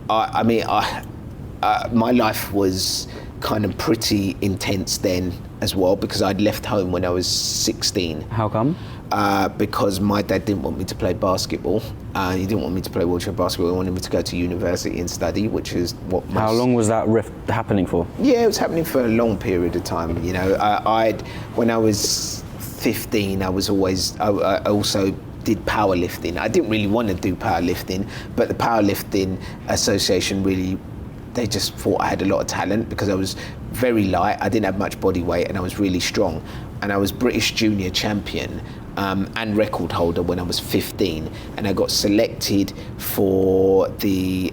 my life was kind of pretty intense then as well, because I'd left home when I was 16. How come? Because my dad didn't want me to play basketball. He didn't want me to play wheelchair basketball. He wanted me to go to university and study, which is what most... How long was that rift happening for? Yeah, it was happening for a long period of time. You know, when I was 15, I also did powerlifting. I didn't really want to do powerlifting, but the powerlifting association they just thought I had a lot of talent because I was very light, I didn't have much body weight, and I was really strong. And I was British junior champion and record holder when I was 15, and I got selected for the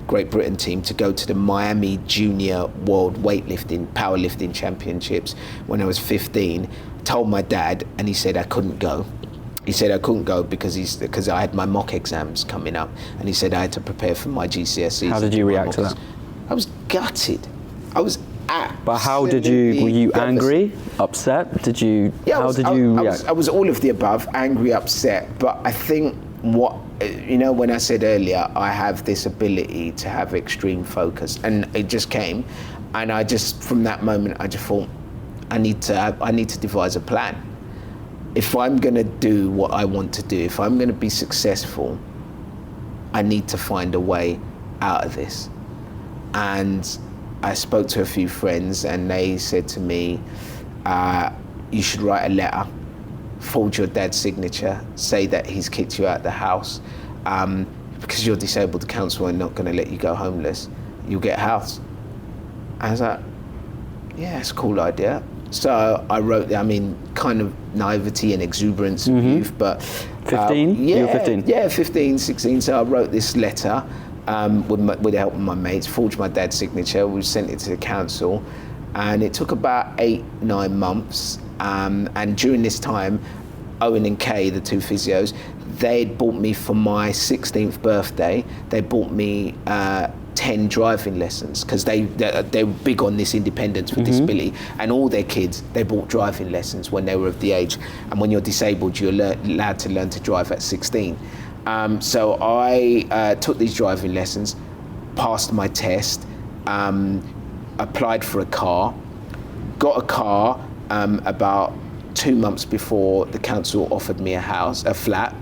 Great Britain team to go to the Miami Junior World Powerlifting Championships when I was 15. Told my dad, and he said I couldn't go. He said I couldn't go because I had my mock exams coming up, and he said I had to prepare for my GCSEs. How did you react to that? I was gutted. I was But how did you? Were you angry, upset? Did you? Yeah, how did you react? I was all of the above: angry, upset. But I think when I said earlier, I have this ability to have extreme focus, and it just came, and I just from that moment I just thought I need to devise a plan. If I'm going to do what I want to do, if I'm going to be successful, I need to find a way out of this. And I spoke to a few friends, and they said to me, you should write a letter, forge your dad's signature, say that he's kicked you out of the house, because you're disabled, the council are not going to let you go homeless. You'll get a house. I was like, yeah, it's a cool idea. So I wrote, kind of naivety and exuberance of youth, but... 15? You were 15? Yeah, 15, 16. So I wrote this letter with the help of my mates, forged my dad's signature, we sent it to the council, and it took about 8-9 months. And during this time, Owen and Kay, the two physios, they'd bought me for my 16th birthday, they bought me 10 driving lessons, because they were big on this independence for disability, and all their kids, they bought driving lessons when they were of the age, and when you're disabled, you're allowed to learn to drive at 16. So I took these driving lessons, passed my test, applied for a car, got a car about 2 months before the council offered me a flat,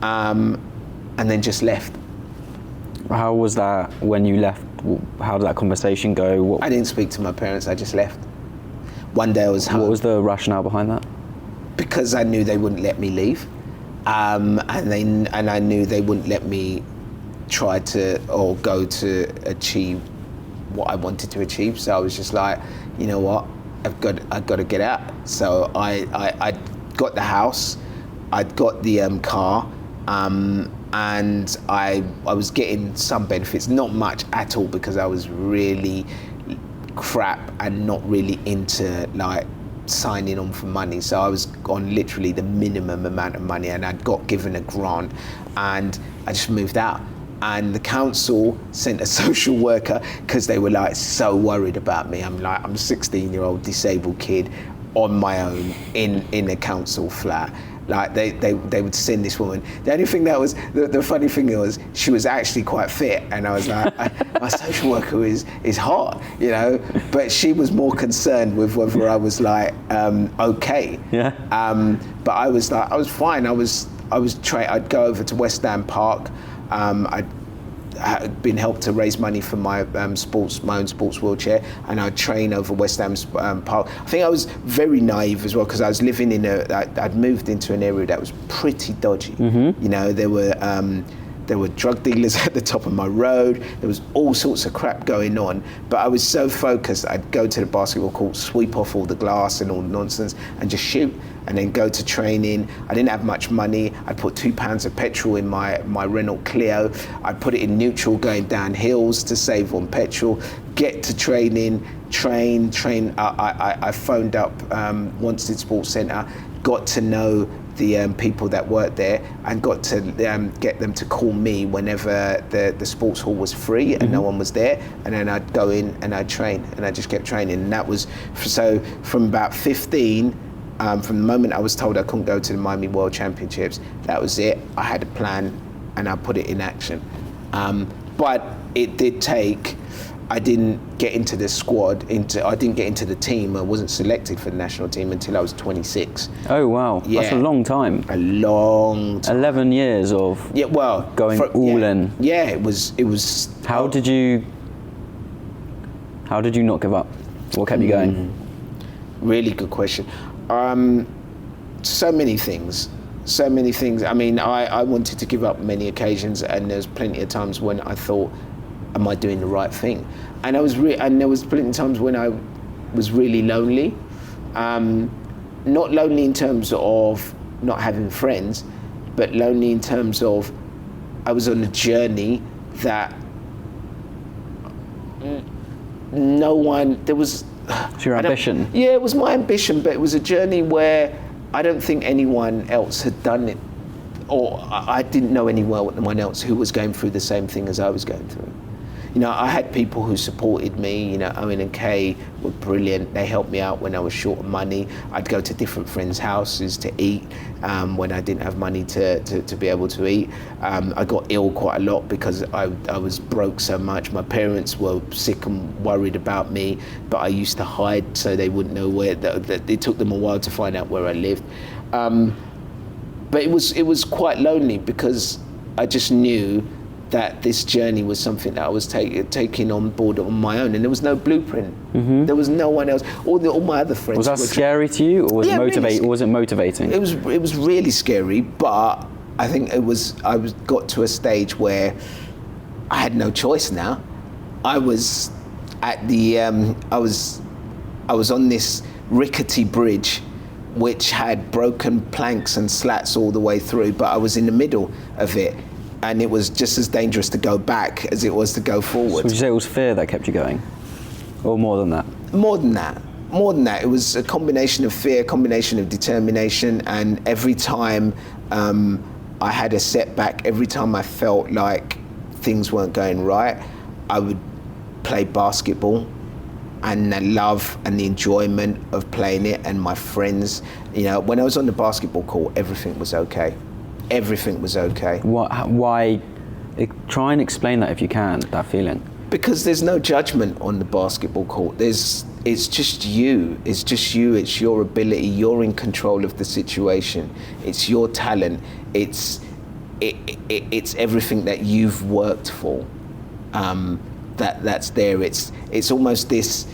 and then just left. How was that when you left? How did that conversation go? I didn't speak to my parents, I just left. One day I was home. What was the rationale behind that? Because I knew they wouldn't let me leave. And I knew they wouldn't let me try to or go to achieve what I wanted to achieve. So I was just like, you know what, I've got to get out. So I got the house, I'd got the car, and I was getting some benefits, not much at all, because I was really crap and not really into like signing on for money. So I was on literally the minimum amount of money, and I'd got given a grant, and I just moved out. And the council sent a social worker because they were like so worried about me. I'm a 16-year-old disabled kid on my own in a council flat, Like they would send this woman. The only thing that was the funny thing was she was actually quite fit, and I was like, my social worker is hot, you know. But she was more concerned with whether I was like okay. Yeah. But I was like, I was fine. I'd go over to West Ham Park. I'd been helped to raise money for my own sports wheelchair, and I'd train over West Ham's Park. I think I was very naive as well, because I was living I'd moved into an area that was pretty dodgy. You know, there were drug dealers at the top of my road. There was all sorts of crap going on, but I was so focused. I'd go to the basketball court, sweep off all the glass and all the nonsense, and just shoot, and then go to training. I didn't have much money. I'd put £2 of petrol in my Renault Clio. I'd put it in neutral going down hills to save on petrol, get to training, train. I phoned up Wanstead Sports Centre, got to know the people that worked there, and got to get them to call me whenever the sports hall was free and no one was there, and then I'd go in and I'd train, and I just kept training. And that was, so from about 15, from the moment I was told I couldn't go to the Miami World Championships, that was it. I had a plan and I put it in action. But it did take, I didn't get into the squad, I didn't get into the team. I wasn't selected for the national team until I was 26. Oh wow, Yeah. That's a long time. A long time. 11 years of going all in. Yeah, it was. How did you not give up? What kept you going? Really good question. So many things. I mean, I wanted to give up many occasions, and there's plenty of times when I thought, am I doing the right thing? And and there was plenty of times when I was really lonely. Not lonely in terms of not having friends, but lonely in terms of I was on a journey that no one, there was... It's your ambition? Yeah, it was my ambition, but it was a journey where I don't think anyone else had done it, or I didn't know anyone else who was going through the same thing as I was going through. You know, I had people who supported me. You know, Owen and Kay were brilliant. They helped me out when I was short of money. I'd go to different friends' houses to eat when I didn't have money to be able to eat. I got ill quite a lot because I was broke so much. My parents were sick and worried about me, but I used to hide so they wouldn't know where. It took them a while to find out where I lived. But it was quite lonely because I just knew that this journey was something that I was taking on board on my own, and there was no blueprint. There was no one else. All my other friends. Was that scary to you, or was it motivating? Or was it motivating? It was really scary, but I think I got to a stage where I had no choice now. I was at the I was on this rickety bridge which had broken planks and slats all the way through, but I was in the middle of it. And it was just as dangerous to go back as it was to go forward. So would you say it was fear that kept you going? Or more than that? More than that. It was a combination of fear, a combination of determination, and every time I had a setback, every time I felt like things weren't going right, I would play basketball, and the love and the enjoyment of playing it, and my friends. You know, when I was on the basketball court, everything was okay. Everything was okay. Why? Try and explain that if you can, that feeling. Because there's no judgment on the basketball court. It's just you. It's your ability. You're in control of the situation. It's your talent. It's everything that you've worked for. That's there. It's almost this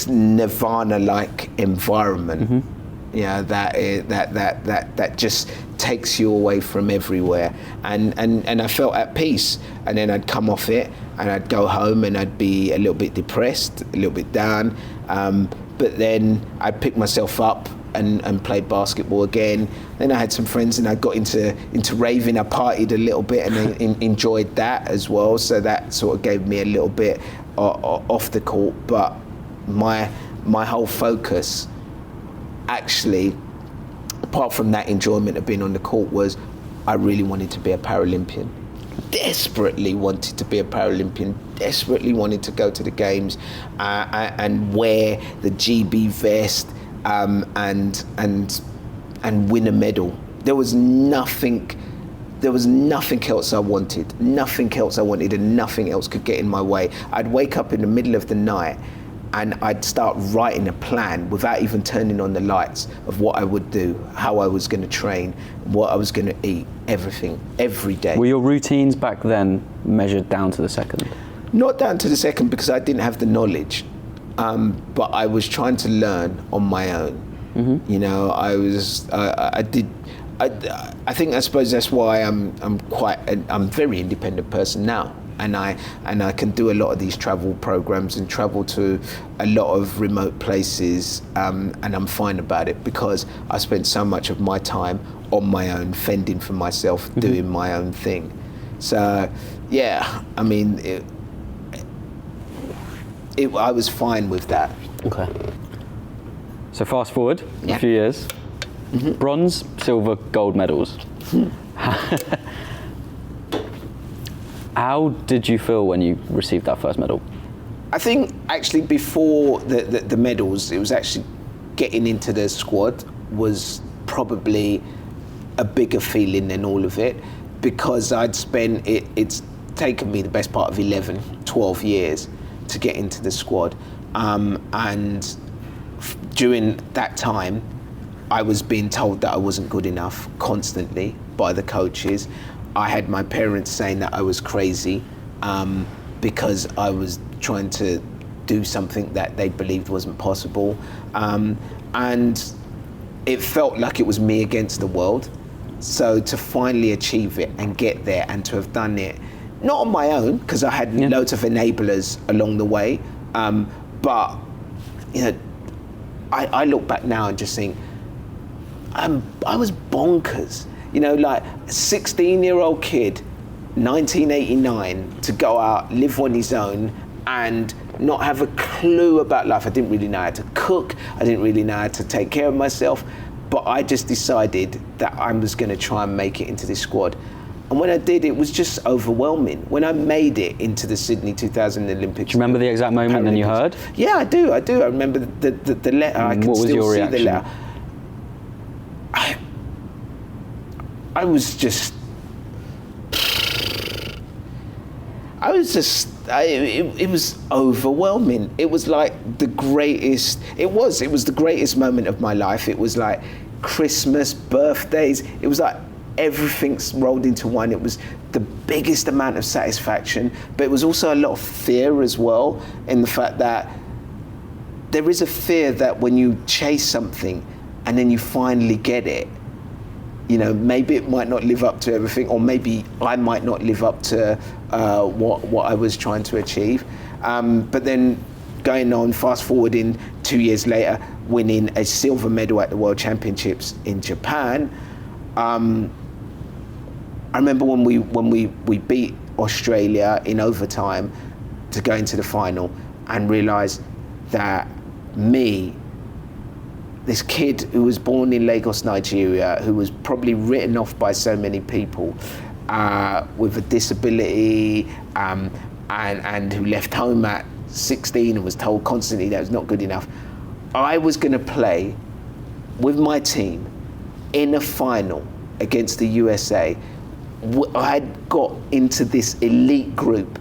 nirvana-like environment. Yeah, that just takes you away from everywhere, and I felt at peace. And then I'd come off it, and I'd go home, and I'd be a little bit depressed, a little bit down. But then I'd pick myself up and play basketball again. Then I had some friends, and I got into raving. I partied a little bit, and enjoyed that as well. So that sort of gave me a little bit off the court. But my whole focus, actually, apart from that enjoyment of being on the court, was I really wanted to be a Paralympian. Desperately wanted to be a Paralympian, desperately wanted to go to the games and wear the GB vest and and win a medal. There was nothing else I wanted. Nothing else I wanted, and nothing else could get in my way. I'd wake up in the middle of the night and I'd start writing a plan without even turning on the lights of what I would do, how I was going to train, what I was going to eat, everything, every day. Were your routines back then measured down to the second? Not down to the second, because I didn't have the knowledge, but I was trying to learn on my own. Mm-hmm. You know, I think, I suppose that's why I'm a very independent person now, and I can do a lot of these travel programs and travel to a lot of remote places, and I'm fine about it because I spent so much of my time on my own, fending for myself, mm-hmm. doing my own thing. So yeah, I mean, I was fine with that. Okay. So fast forward a few years. Mm-hmm. Bronze, silver, gold medals. How did you feel when you received that first medal? I think actually before the medals, it was actually getting into the squad was probably a bigger feeling than all of it, because I'd spent it's taken me the best part of 11, 12 years to get into the squad. And during that time, I was being told that I wasn't good enough constantly by the coaches. I had my parents saying that I was crazy because I was trying to do something that they believed wasn't possible. And it felt like it was me against the world. So to finally achieve it and get there and to have done it, not on my own, because I had loads of enablers along the way, but you know, I look back now and just think, I was bonkers. You know, like a 16-year-old kid, 1989, to go out, live on his own, and not have a clue about life. I didn't really know how to cook. I didn't really know how to take care of myself. But I just decided that I was going to try and make it into this squad. And when I did, it was just overwhelming. When I made it into the Sydney 2000 Olympics. Do you remember the exact moment then you heard? Yeah, I do. I remember the letter. I can what was still your see reaction? the letter. I was just, it was overwhelming. It was like the greatest, it was the greatest moment of my life. It was like Christmas, birthdays, it was like everything's rolled into one. It was the biggest amount of satisfaction, but it was also a lot of fear as well, in the fact that there is a fear that when you chase something and then you finally get it, you know, maybe it might not live up to everything, or maybe I might not live up to what I was trying to achieve. But then going on, fast forwarding 2 years later, winning a silver medal at the World Championships in Japan. I remember when we beat Australia in overtime to go into the final, and realised that this kid who was born in Lagos, Nigeria, who was probably written off by so many people with a disability, and who left home at 16 and was told constantly that was not good enough. I was going to play with my team in a final against the USA. I had got into this elite group,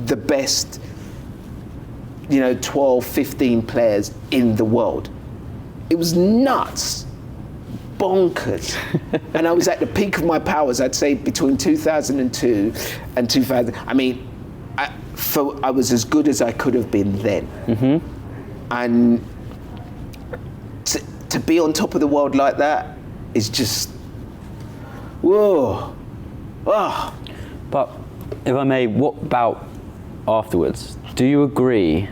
the best, 12, 15 players in the world. It was nuts, bonkers. And I was at the peak of my powers, I'd say between 2002 and 2000. I mean, I was as good as I could have been then. Mm-hmm. And to be on top of the world like that is just, whoa. Oh. But if I may, what about afterwards? Do you agree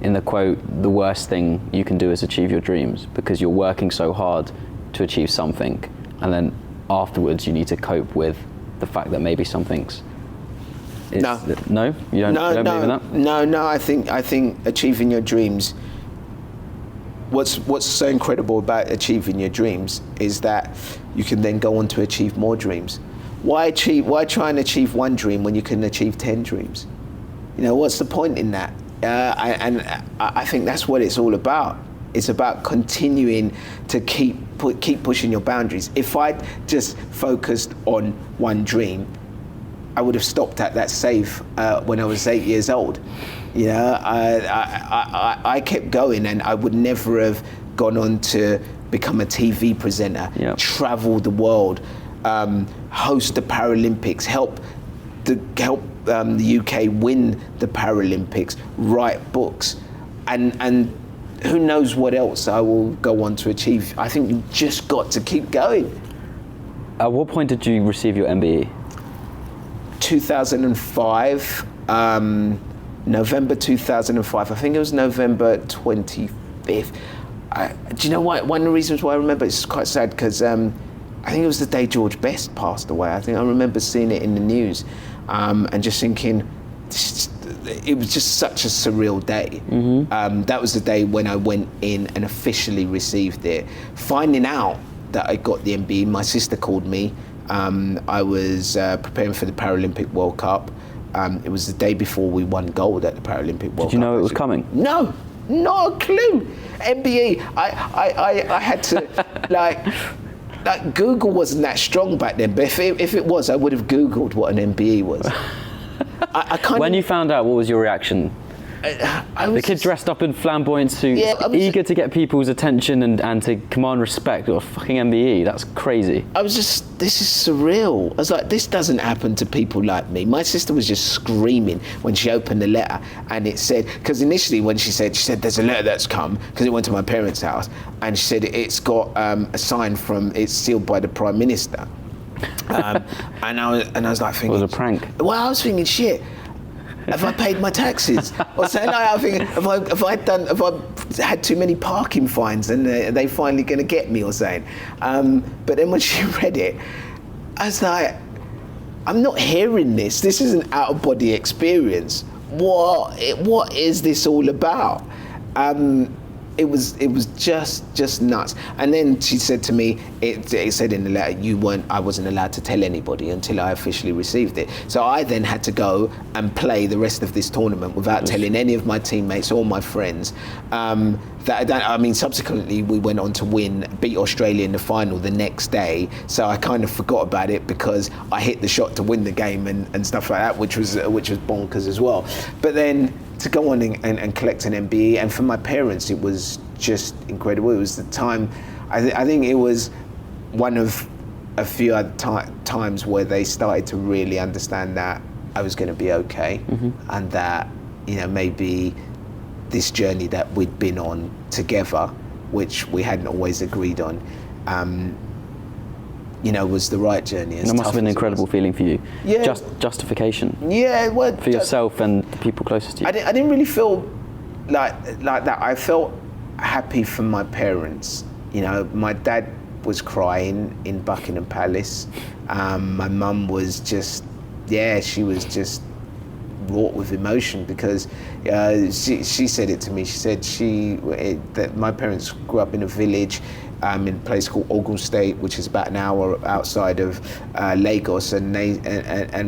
in the quote, the worst thing you can do is achieve your dreams, because you're working so hard to achieve something, and then afterwards you need to cope with the fact that maybe something's... No, you don't believe in that? No. I think achieving your dreams. What's so incredible about achieving your dreams is that you can then go on to achieve more dreams. Why try and achieve one dream when you can achieve 10 dreams? What's the point in that? And I think that's what it's all about. It's about continuing to keep pushing your boundaries. If I'd just focused on one dream, I would have stopped at that save when I was 8 years old. You know, I kept going, and I would never have gone on to become a TV presenter, travel the world, host the Paralympics, help the UK win the Paralympics, write books, and who knows what else I will go on to achieve. I think you've just got to keep going. At what point did you receive your MBE? 2005, November 2005. I think it was November 25th. Do you know why? One of the reasons why I remember it's quite sad because I think it was the day George Best passed away. I think I remember seeing it in the news and just thinking, it was just such a surreal day. That was the day when I went in and officially received it. Finding out that I got the MBE, my sister called me. I was preparing for the Paralympic World Cup. It was the day before we won gold at the Paralympic World Cup. Did you know it was coming? No, not a clue. MBE, I had to like Google wasn't that strong back then, but if it was, I would have Googled what an MBE was. When you found out, what was your reaction? The kid dressed up in flamboyant suits, eager to get people's attention and to command respect. Or a fucking MBE, that's crazy. I was just, this is surreal. I was like, this doesn't happen to people like me. My sister was just screaming when she opened the letter, and it said, because initially when she said, there's a letter that's come, because it went to my parents' house, and she said it's got a sign from, it's sealed by the Prime Minister. And I was like thinking, it was a prank. Well, I was thinking, shit, have I paid my taxes? Or saying, like, I think, have I had too many parking fines and are they finally going to get me or something? But then when she read it, I was like, I'm not hearing this. This is an out-of-body experience. What is this all about? It was just nuts. And then she said to me, it said in the letter, I wasn't allowed to tell anybody until I officially received it. So I then had to go and play the rest of this tournament without telling any of my teammates or my friends. Subsequently we went on to beat Australia in the final the next day. So I kind of forgot about it because I hit the shot to win the game and stuff like that, which was bonkers as well. But then to go on and collect an MBE, and for my parents, it was just incredible. It was the time, I think it was one of a few other times where they started to really understand that I was going to be okay, and that, you know, maybe this journey that we'd been on together, which we hadn't always agreed on, you know, was the right journey. It must have been an incredible feeling for you. Yeah. Justification. Yeah, well, for yourself and the people closest to you. I didn't really feel like that. I felt happy for my parents. You know, my dad was crying in Buckingham Palace. My mum was just, she was just wrought with emotion because she said it to me. She said that my parents grew up in a village in a place called Ogun State, which is about an hour outside of Lagos, and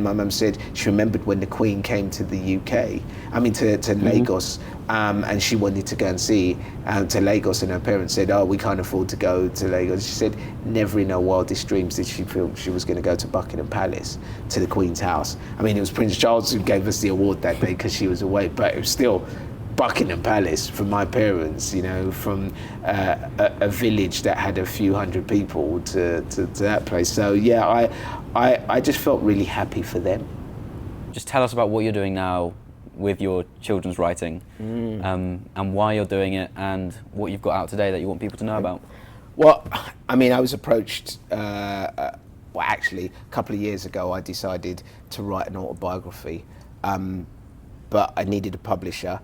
my mum said she remembered when the Queen came to the UK, to Lagos, and she wanted to go and see to Lagos, and her parents said, we can't afford to go to Lagos. She said never in her wildest dreams did she feel she was going to go to Buckingham Palace, to the Queen's house. It was Prince Charles who gave us the award that day because she was away, but it was still Buckingham Palace for my parents, you know, from a village that had a few hundred people to that place. So yeah, I just felt really happy for them. Just tell us about what you're doing now with your children's writing, and why you're doing it, and what you've got out today that you want people to know about. Well, I was approached, actually, a couple of years ago, I decided to write an autobiography, but I needed a publisher.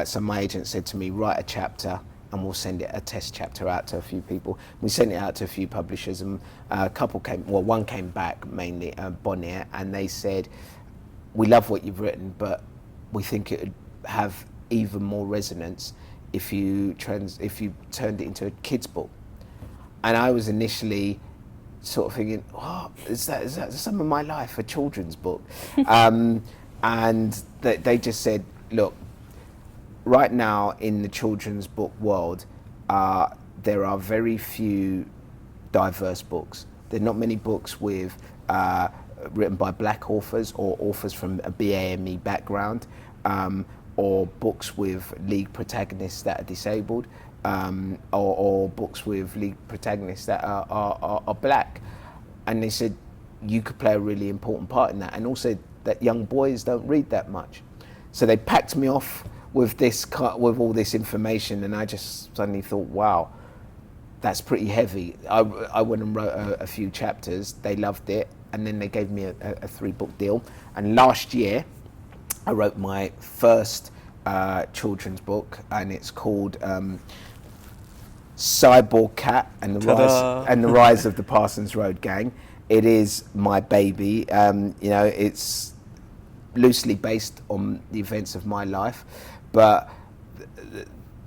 So my agent said to me, write a chapter and we'll send a test chapter out to a few people. We sent it out to a few publishers, and one came back, mainly Bonnier, and they said, we love what you've written, but we think it would have even more resonance if you turned it into a kid's book. And I was initially sort of thinking, is that some of my life, a children's book? And they just said, look, right now in the children's book world, there are very few diverse books. There are not many books with written by black authors or authors from a BAME background, or books with lead protagonists that are disabled, or books with lead protagonists that are black. And they said you could play a really important part in that, and also that young boys don't read that much. So they packed me off with with all this information, and I just suddenly thought, wow, that's pretty heavy. I went and wrote a few chapters. They loved it, and then they gave me a 3-book deal. And last year, I wrote my first children's book, and it's called Cyborg Cat and the Rise of the Parsons Road Gang. It is my baby. It's loosely based on the events of my life, but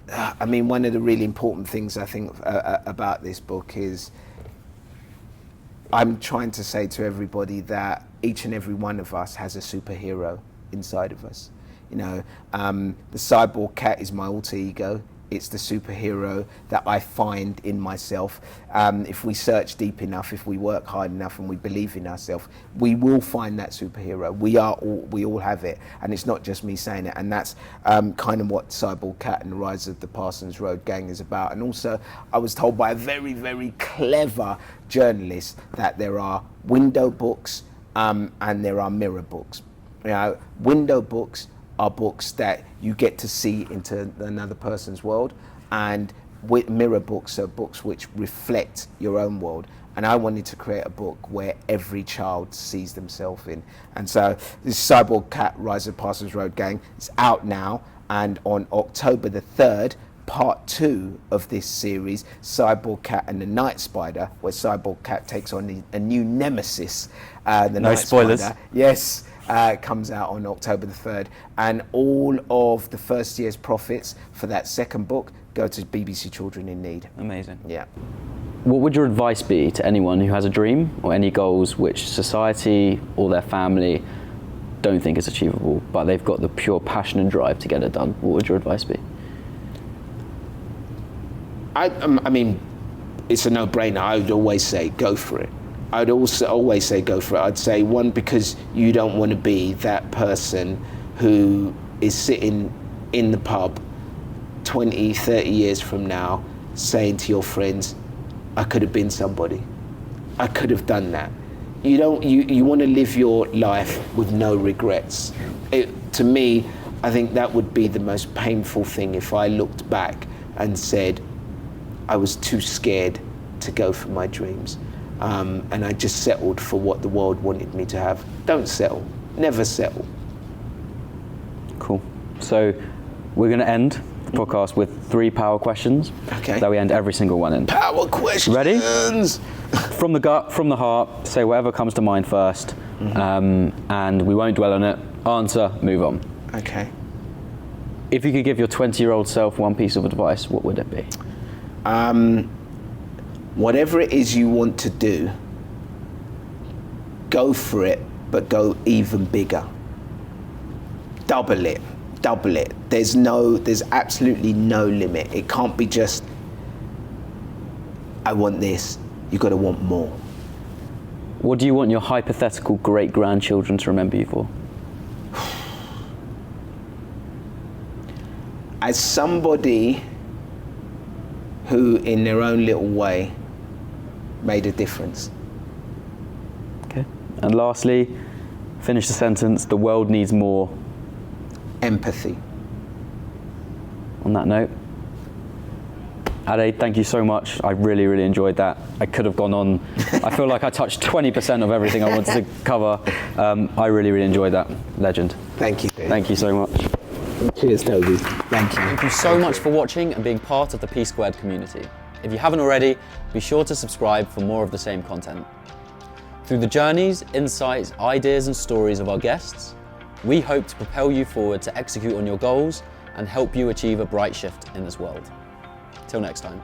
I mean, one of the really important things I think about this book is I'm trying to say to everybody that each and every one of us has a superhero inside of us. The cyborg cat is my alter ego. It's the superhero that I find in myself. If we search deep enough, if we work hard enough, and we believe in ourselves, we will find that superhero. We all have it, and it's not just me saying it. And that's kind of what Cyborg Cat and the Rise of the Parsons Road Gang is about. And also, I was told by a very, very clever journalist that there are window books and there are mirror books. Window books are books that you get to see into another person's world, and mirror books are books which reflect your own world. And I wanted to create a book where every child sees themselves in. And so this Cyborg Cat, Rise of the Parsons Road Gang is out now, and on October the 3rd, part 2 of this series, Cyborg Cat and the Night Spider, where Cyborg Cat takes on a new nemesis, the No Night spoilers. Spider. Yes. Comes out on October the 3rd, and all of the first year's profits for that second book go to BBC Children in Need. Amazing. Yeah. What would your advice be to anyone who has a dream or any goals which society or their family don't think is achievable, but they've got the pure passion and drive to get it done? What would your advice be? I mean, it's a no-brainer. I would always say go for it. I'd also always say go for it. I'd say, one, because you don't want to be that person who is sitting in the pub 20, 30 years from now saying to your friends, I could have been somebody. I could have done that. You want to live your life with no regrets. To me, I think that would be the most painful thing if I looked back and said, I was too scared to go for my dreams. And I just settled for what the world wanted me to have. Don't settle. Never settle. Cool. So we're going to end the podcast with 3 power questions that we end every single one in. Power questions. Ready? From the gut, from the heart, say whatever comes to mind first, and we won't dwell on it. Answer, move on. Okay. If you could give your 20-year-old self one piece of advice, what would it be? Whatever it is you want to do, go for it, but go even bigger. Double it. There's absolutely no limit. It can't be just, I want this. You've got to want more. What do you want your hypothetical great-grandchildren to remember you for? As somebody who, in their own little way, made a difference. Okay. And lastly, finish the sentence, the world needs more empathy. On that note, Ade, thank you so much. I really, really enjoyed that. I could have gone on. I feel like I touched 20% of everything I wanted to cover. I really, really enjoyed that. Legend. Thank you. Thank you so much. Cheers, Toby. Thank you. Thank you so much for watching and being part of the P Squared community. If you haven't already, be sure to subscribe for more of the same content. Through the journeys, insights, ideas and stories of our guests, we hope to propel you forward to execute on your goals and help you achieve a bright shift in this world. Till next time.